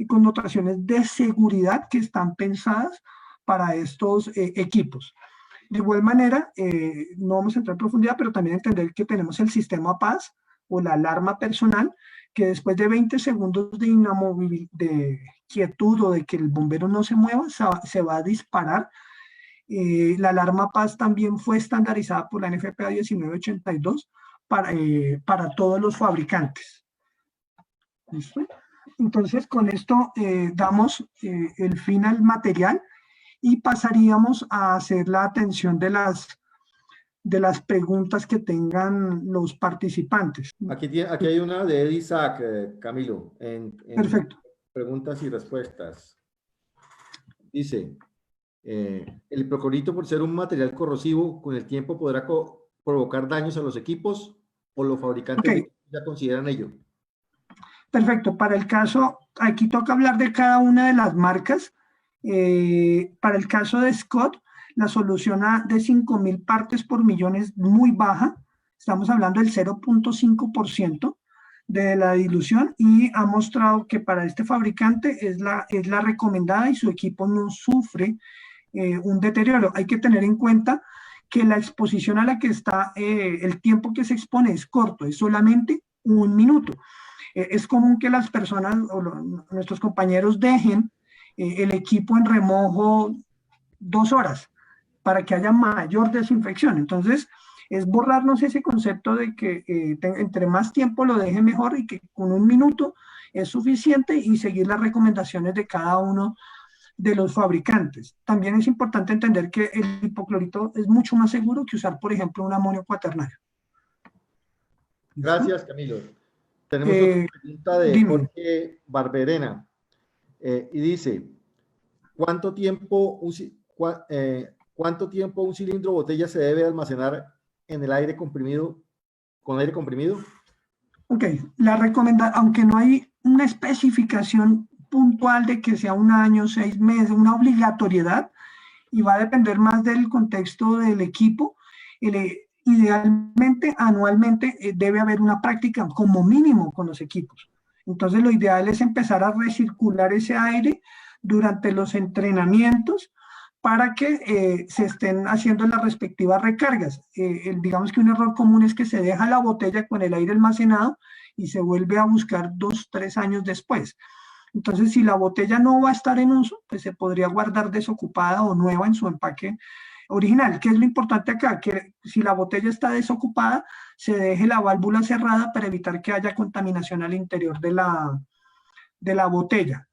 connotaciones de seguridad que están pensadas para estos equipos. De igual manera, no vamos a entrar en profundidad, pero también entender que tenemos el sistema PAS o la alarma personal, que después de 20 segundos de inamovibilidad, de quietud o de que el bombero no se mueva, se va a disparar. La alarma PAS también fue estandarizada por la NFPA 1982 para todos los fabricantes. ¿Listo? Entonces, con esto damos el fin al material y pasaríamos a hacer la atención de las preguntas que tengan los participantes. Aquí hay una de Ed Isaac, Camilo, en Perfecto. Preguntas y respuestas. Dice, ¿el procolito, por ser un material corrosivo, con el tiempo podrá provocar daños a los equipos, o los fabricantes ya consideran ello? Perfecto. Para el caso, aquí toca hablar de cada una de las marcas. Para el caso de Scott, la solución de 5.000 partes por millón es muy baja. Estamos hablando del 0.5% de la dilución, y ha mostrado que para este fabricante es la recomendada y su equipo no sufre un deterioro. Hay que tener en cuenta que la exposición a la que está, el tiempo que se expone es corto, es solamente 1 minuto. Es común que las personas o nuestros compañeros dejen el equipo en remojo 2 horas para que haya mayor desinfección. Entonces, es borrarnos ese concepto de que entre más tiempo lo deje mejor, y que con 1 minuto es suficiente, y seguir las recomendaciones de cada uno de los fabricantes. También es importante entender que el hipoclorito es mucho más seguro que usar, por ejemplo, un amonio cuaternario. Gracias, Camilo. Tenemos otra pregunta de Jorge Barberena, y dice, ¿cuánto tiempo un cilindro o botella se debe almacenar en el aire comprimido, con aire comprimido? Ok, aunque no hay una especificación puntual de que sea 1 año, 6 meses, una obligatoriedad, y va a depender más del contexto del equipo. Idealmente, anualmente, debe haber una práctica como mínimo con los equipos. Entonces, lo ideal es empezar a recircular ese aire durante los entrenamientos para que se estén haciendo las respectivas recargas. Digamos que un error común es que se deja la botella con el aire almacenado y se vuelve a buscar 2, 3 años después. Entonces, si la botella no va a estar en uso, pues se podría guardar desocupada o nueva en su empaque original. ¿Qué es lo importante acá? Que si la botella está desocupada, se deje la válvula cerrada para evitar que haya contaminación al interior de la botella.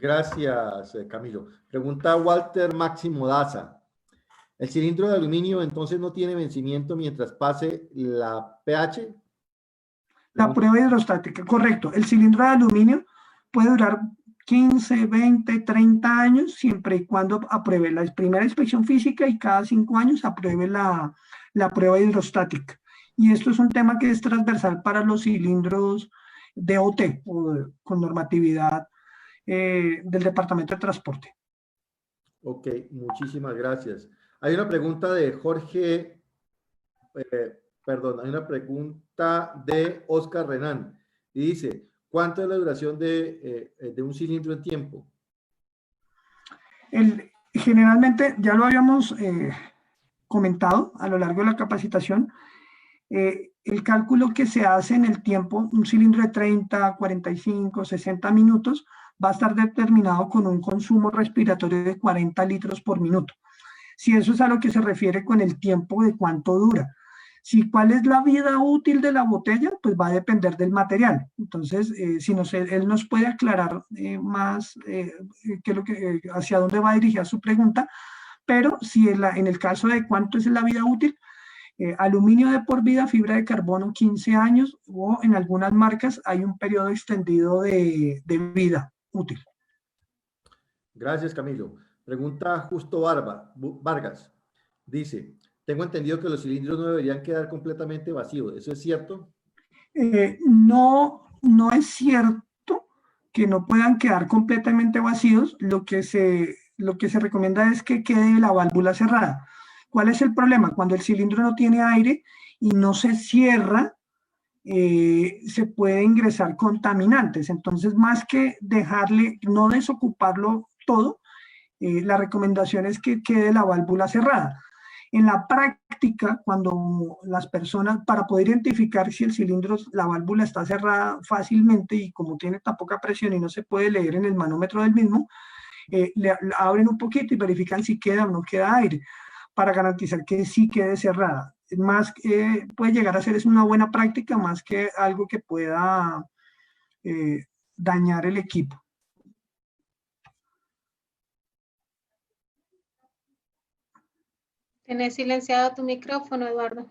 Gracias, Camilo. Pregunta Walter Máximo Daza. ¿El cilindro de aluminio entonces no tiene vencimiento mientras pase la pH? La prueba hidrostática, correcto. El cilindro de aluminio puede durar 15, 20, 30 años, siempre y cuando apruebe la primera inspección física y cada 5 años apruebe la prueba hidrostática. Y esto es un tema que es transversal para los cilindros DOT, con normatividad del Departamento de Transporte. Ok, muchísimas gracias. Hay una pregunta de Jorge, hay una pregunta de Oscar Renan y dice, ¿cuánto es la duración de un cilindro en tiempo? Generalmente, ya lo habíamos comentado a lo largo de la capacitación, el cálculo que se hace en el tiempo, un cilindro de 30, 45, 60 minutos, va a estar determinado con un consumo respiratorio de 40 litros por minuto. Si eso es a lo que se refiere con el tiempo de cuánto dura. Si cuál es la vida útil de la botella, pues va a depender del material. Entonces, él nos puede aclarar más hacia dónde va dirigida su pregunta, pero si en el caso de cuánto es la vida útil, aluminio de por vida, fibra de carbono 15 años, o en algunas marcas hay un periodo extendido de vida útil. Gracias, Camilo. Pregunta Justo Vargas. Dice, tengo entendido que los cilindros no deberían quedar completamente vacíos. ¿Eso es cierto? No es cierto que no puedan quedar completamente vacíos. Lo que se recomienda es que quede la válvula cerrada. ¿Cuál es el problema? Cuando el cilindro no tiene aire y no se cierra, se puede ingresar contaminantes. Entonces, más que no desocuparlo todo, la recomendación es que quede la válvula cerrada. En la práctica, cuando las personas, para poder identificar si el cilindro, la válvula está cerrada fácilmente y como tiene tan poca presión y no se puede leer en el manómetro del mismo, le abren un poquito y verifican si queda o no queda aire, para garantizar que sí quede cerrada. Más puede llegar a ser una buena práctica más que algo que pueda dañar el equipo. Tienes silenciado tu micrófono, Eduardo.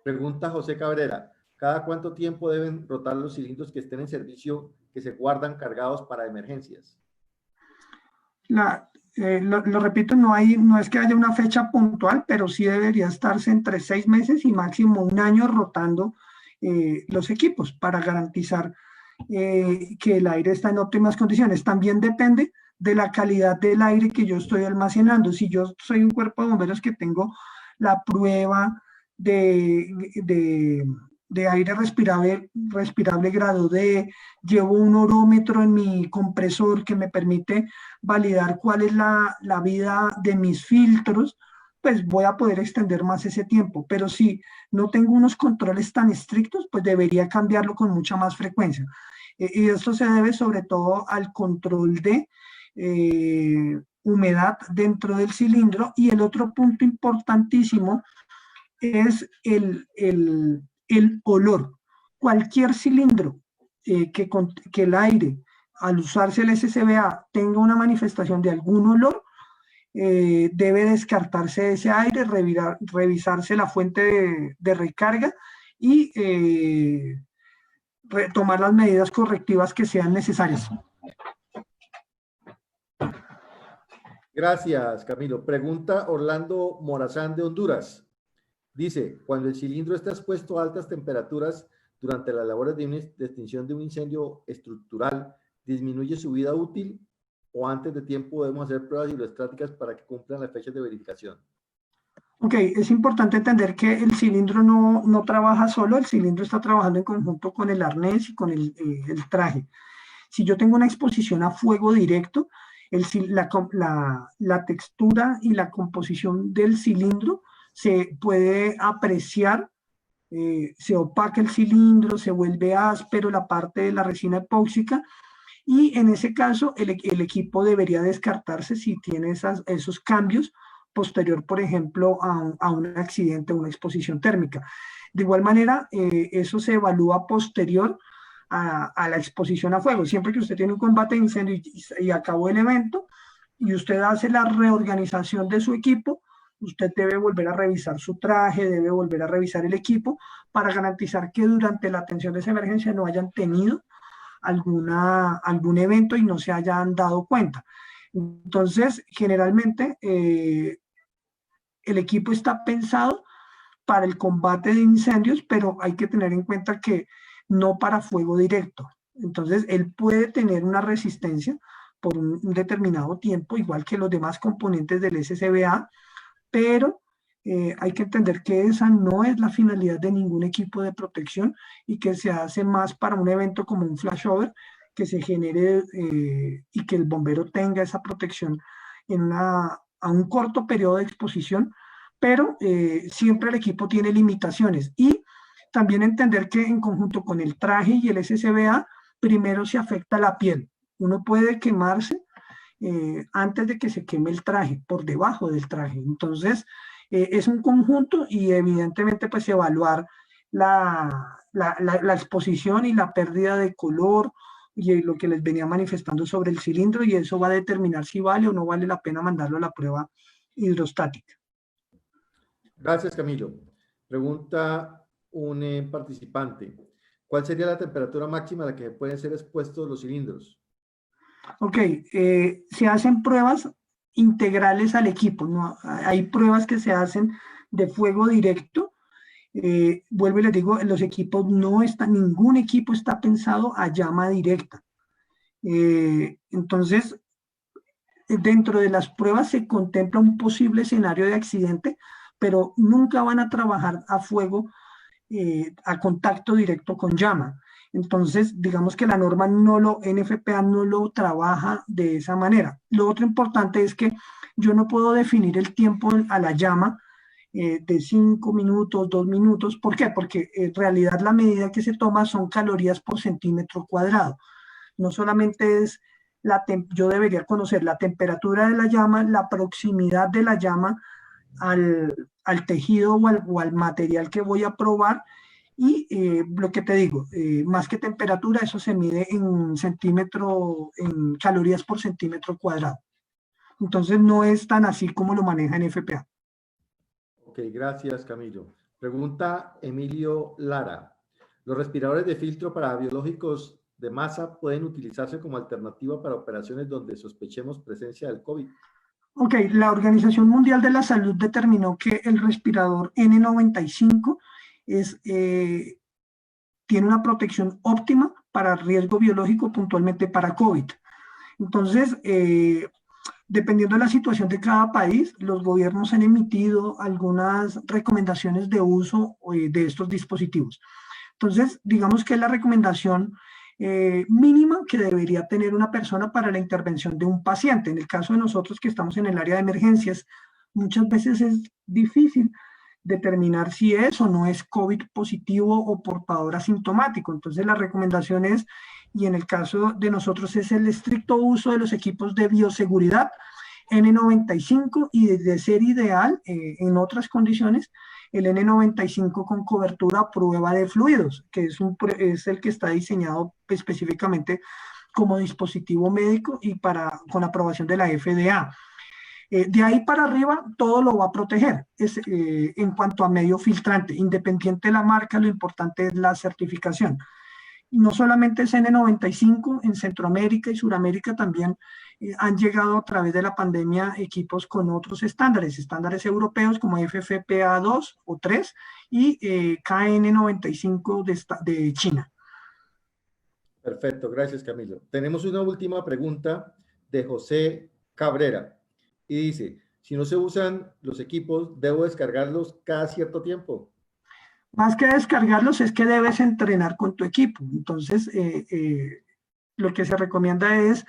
Pregunta José Cabrera. ¿Cada cuánto tiempo deben rotar los cilindros que estén en servicio que se guardan cargados para emergencias? Lo repito, no es que haya una fecha puntual, pero sí debería estarse entre 6 meses y máximo 1 año rotando los equipos para garantizar que el aire está en óptimas condiciones. También depende de la calidad del aire que yo estoy almacenando. Si yo soy un cuerpo de bomberos que tengo la prueba de aire respirable grado D, llevo un orómetro en mi compresor que me permite validar cuál es la vida de mis filtros, pues voy a poder extender más ese tiempo. Pero si no tengo unos controles tan estrictos, pues debería cambiarlo con mucha más frecuencia. Y esto se debe sobre todo al control de humedad dentro del cilindro. Y el otro punto importantísimo es el olor. Cualquier cilindro que el aire, al usarse el SCBA, tenga una manifestación de algún olor, debe descartarse ese aire, revisarse la fuente de recarga y tomar las medidas correctivas que sean necesarias. Gracias, Camilo. Pregunta Orlando Morazán de Honduras. Dice, cuando el cilindro está expuesto a altas temperaturas durante las labores de extinción de un incendio estructural, ¿disminuye su vida útil o antes de tiempo debemos hacer pruebas hidrostáticas para que cumplan las fechas de verificación? Ok, es importante entender que el cilindro no trabaja solo, el cilindro está trabajando en conjunto con el arnés y con el traje. Si yo tengo una exposición a fuego directo, la textura y la composición del cilindro se puede apreciar, se opaca el cilindro, se vuelve áspero la parte de la resina epóxica, y en ese caso el equipo debería descartarse si tiene esos cambios posterior, por ejemplo, a un accidente o una exposición térmica. De igual manera, eso se evalúa posterior a la exposición a fuego. Siempre que usted tiene un combate de incendio y acabó el evento y usted hace la reorganización de su equipo, usted debe volver a revisar su traje, debe volver a revisar el equipo para garantizar que durante la atención de esa emergencia no hayan tenido algún evento y no se hayan dado cuenta. Entonces, generalmente, el equipo está pensado para el combate de incendios, pero hay que tener en cuenta que no para fuego directo. Entonces, él puede tener una resistencia por un determinado tiempo, igual que los demás componentes del SCBA, pero hay que entender que esa no es la finalidad de ningún equipo de protección y que se hace más para un evento como un flashover, que se genere y que el bombero tenga esa protección a un corto periodo de exposición, pero siempre el equipo tiene limitaciones. Y también entender que en conjunto con el traje y el SCBA, primero se afecta la piel. Uno puede quemarse antes de que se queme el traje, por debajo del traje. Entonces, es un conjunto y evidentemente pues evaluar la exposición y la pérdida de color y lo que les venía manifestando sobre el cilindro, y eso va a determinar si vale o no vale la pena mandarlo a la prueba hidrostática. Gracias, Camilo. Pregunta un participante. ¿Cuál sería la temperatura máxima a la que pueden ser expuestos los cilindros? Ok, se hacen pruebas integrales al equipo, ¿no? Hay pruebas que se hacen de fuego directo. Vuelvo y les digo, los equipos ningún equipo está pensado a llama directa. Entonces, dentro de las pruebas se contempla un posible escenario de accidente, pero nunca van a trabajar a fuego, a contacto directo con llama. Entonces, digamos que la norma NFPA no lo trabaja de esa manera. Lo otro importante es que yo no puedo definir el tiempo a la llama de 5 minutos, 2 minutos. ¿Por qué? Porque en realidad la medida que se toma son calorías por centímetro cuadrado. No solamente es yo debería conocer la temperatura de la llama, la proximidad de la llama al tejido o al material que voy a probar. Y lo que te digo, más que temperatura, eso se mide en calorías por centímetro cuadrado. Entonces no es tan así como lo maneja NFPA. Ok, gracias, Camilo. Pregunta Emilio Lara. ¿Los respiradores de filtro para biológicos de masa pueden utilizarse como alternativa para operaciones donde sospechemos presencia del COVID? Ok, la Organización Mundial de la Salud determinó que el respirador N95 tiene una protección óptima para riesgo biológico, puntualmente para COVID. Entonces, dependiendo de la situación de cada país, los gobiernos han emitido algunas recomendaciones de uso de estos dispositivos. Entonces, digamos que es la recomendación mínima que debería tener una persona para la intervención de un paciente. En el caso de nosotros que estamos en el área de emergencias, muchas veces es difícil determinar si es o no es COVID positivo o portador asintomático. Entonces la recomendación es, y en el caso de nosotros es el estricto uso de los equipos de bioseguridad N95, y de ser ideal en otras condiciones el N95 con cobertura a prueba de fluidos, que es el que está diseñado específicamente como dispositivo médico y con aprobación de la FDA. De ahí para arriba todo lo va a proteger en cuanto a medio filtrante, independiente de la marca, lo importante es la certificación. Y no solamente es N95, en Centroamérica y Suramérica también han llegado a través de la pandemia equipos con otros estándares europeos como FFPA 2 o 3 y KN95 de China. Perfecto, gracias, Camilo. Tenemos una última pregunta de José Cabrera y dice, si no se usan los equipos, ¿debo descargarlos cada cierto tiempo? Más que descargarlos es que debes entrenar con tu equipo. Entonces, lo que se recomienda es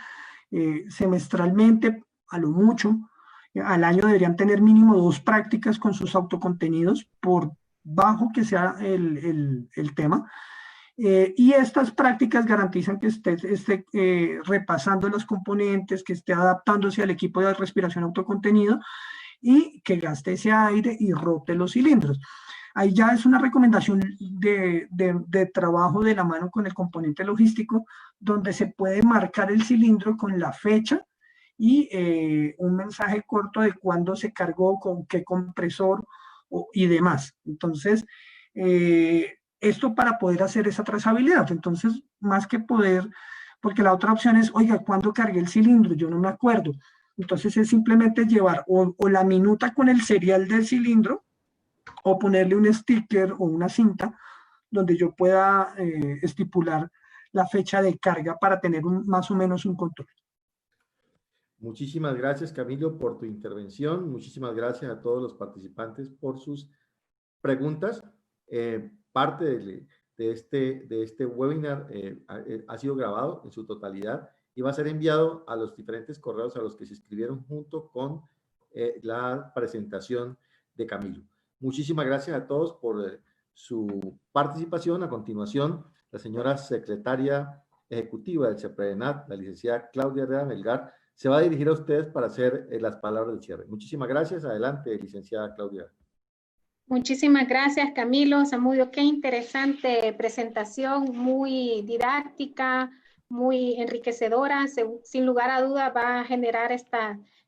semestralmente, a lo mucho. Al año deberían tener mínimo 2 prácticas con sus autocontenidos, por bajo que sea el tema. Y estas prácticas garantizan que usted esté repasando los componentes, que esté adaptándose al equipo de respiración autocontenido y que gaste ese aire y rote los cilindros. Ahí ya es una recomendación de trabajo de la mano con el componente logístico, donde se puede marcar el cilindro con la fecha y un mensaje corto de cuándo se cargó, con qué compresor y demás. Entonces, esto para poder hacer esa trazabilidad. Entonces, más que poder, porque la otra opción es, oiga, ¿cuándo cargué el cilindro? Yo no me acuerdo. Entonces es simplemente llevar o la minuta con el serial del cilindro, o ponerle un sticker o una cinta donde yo pueda estipular la fecha de carga para tener más o menos un control. Muchísimas gracias, Camilo, por tu intervención. Muchísimas gracias a todos los participantes por sus preguntas. Parte de este webinar ha sido grabado en su totalidad y va a ser enviado a los diferentes correos a los que se inscribieron junto con la presentación de Camilo. Muchísimas gracias a todos por su participación. A continuación, la señora secretaria ejecutiva del CEPRENAT, la licenciada Claudia Herrera Melgar, se va a dirigir a ustedes para hacer las palabras del cierre. Muchísimas gracias. Adelante, licenciada Claudia. Muchísimas gracias, Camilo, Zamudio. Qué interesante presentación, muy didáctica, muy enriquecedora. Sin lugar a duda va a generar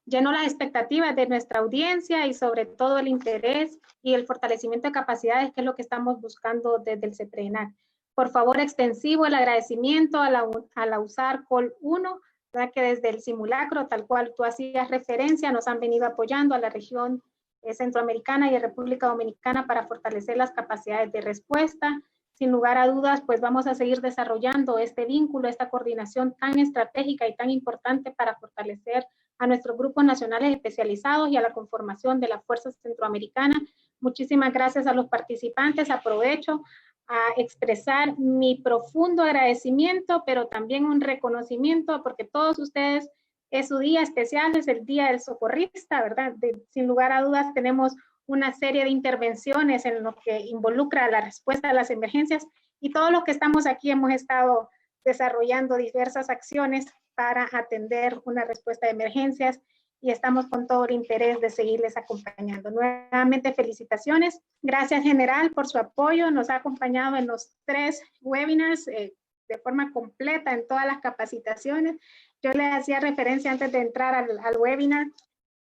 llenó las expectativas de nuestra audiencia y sobre todo el interés y el fortalecimiento de capacidades, que es lo que estamos buscando desde el CEPRENAC. Por favor, extensivo el agradecimiento a la USAR Col 1, ¿verdad? Que desde el simulacro, tal cual tú hacías referencia, nos han venido apoyando a la región centroamericana y de República Dominicana para fortalecer las capacidades de respuesta. Sin lugar a dudas, pues vamos a seguir desarrollando este vínculo, esta coordinación tan estratégica y tan importante para fortalecer a nuestros grupos nacionales especializados y a la conformación de la Fuerza Centroamericana. Muchísimas gracias a los participantes. Aprovecho a expresar mi profundo agradecimiento, pero también un reconocimiento, porque todos ustedes, es su día especial, es el Día del Socorrista, ¿verdad? Sin lugar a dudas tenemos una serie de intervenciones en lo que involucra la respuesta a las emergencias, y todos los que estamos aquí hemos estado desarrollando diversas acciones para atender una respuesta de emergencias, y estamos con todo el interés de seguirles acompañando. Nuevamente, felicitaciones. Gracias, General, por su apoyo. Nos ha acompañado en los 3 webinars de forma completa en todas las capacitaciones. Yo le hacía referencia antes de entrar al webinar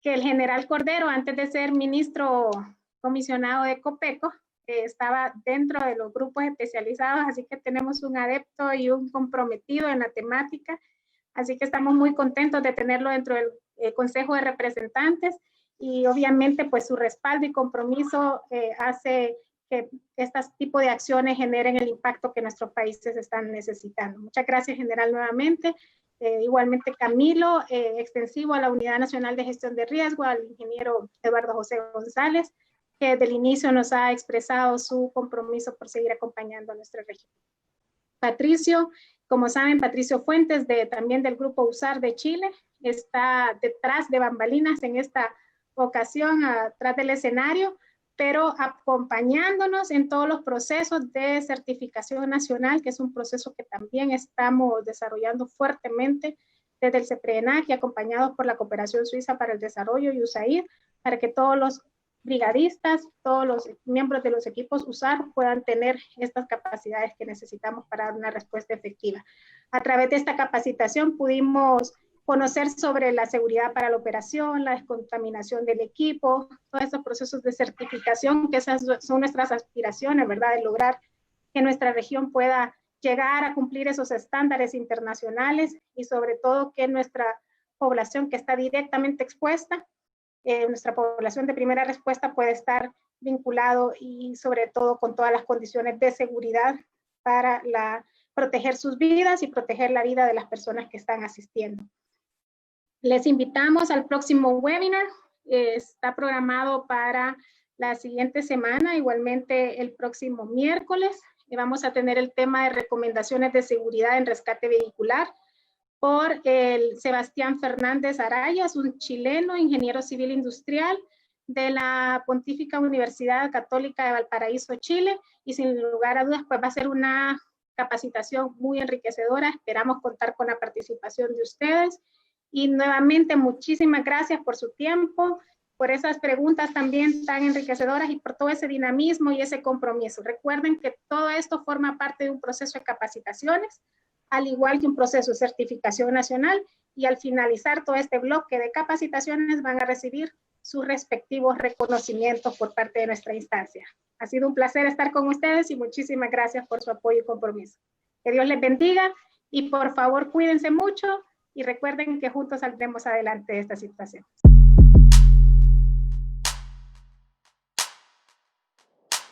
que el General Cordero, antes de ser ministro comisionado de COPECO, estaba dentro de los grupos especializados, así que tenemos un adepto y un comprometido en la temática. Así que estamos muy contentos de tenerlo dentro del Consejo de Representantes, y obviamente pues su respaldo y compromiso hace que este tipo de acciones generen el impacto que nuestros países están necesitando. Muchas gracias, General, nuevamente. Igualmente, Camilo, extensivo a la Unidad Nacional de Gestión de Riesgo, al ingeniero Eduardo José González, que desde el inicio nos ha expresado su compromiso por seguir acompañando a nuestra región. Patricio, como saben, Patricio Fuentes, también del Grupo USAR de Chile, está detrás de bambalinas en esta ocasión, atrás del escenario, pero acompañándonos en todos los procesos de certificación nacional, que es un proceso que también estamos desarrollando fuertemente desde el CEPRENAC y acompañados por la Cooperación Suiza para el Desarrollo y USAID, para que todos los brigadistas, todos los miembros de los equipos USAR puedan tener estas capacidades que necesitamos para dar una respuesta efectiva. A través de esta capacitación pudimos conocer sobre la seguridad para la operación, la descontaminación del equipo, todos estos procesos de certificación, que esas son nuestras aspiraciones, ¿verdad? De lograr que nuestra región pueda llegar a cumplir esos estándares internacionales, y sobre todo que nuestra población que está directamente expuesta, nuestra población de primera respuesta, puede estar vinculado y sobre todo con todas las condiciones de seguridad para proteger sus vidas y proteger la vida de las personas que están asistiendo. Les invitamos al próximo webinar, está programado para la siguiente semana, igualmente el próximo miércoles. Vamos a tener el tema de recomendaciones de seguridad en rescate vehicular. por el Sebastián Fernández Arayas, un chileno, ingeniero civil industrial de la Pontífica Universidad Católica de Valparaíso, Chile, y sin lugar a dudas pues va a ser una capacitación muy enriquecedora. Esperamos contar con la participación de ustedes y nuevamente muchísimas gracias por su tiempo, por esas preguntas también tan enriquecedoras y por todo ese dinamismo y ese compromiso. Recuerden que todo esto forma parte de un proceso de capacitaciones, al igual que un proceso de certificación nacional, y al finalizar todo este bloque de capacitaciones van a recibir sus respectivos reconocimientos por parte de nuestra instancia. Ha sido un placer estar con ustedes y muchísimas gracias por su apoyo y compromiso. Que Dios les bendiga y por favor cuídense mucho y recuerden que juntos saldremos adelante de esta situación.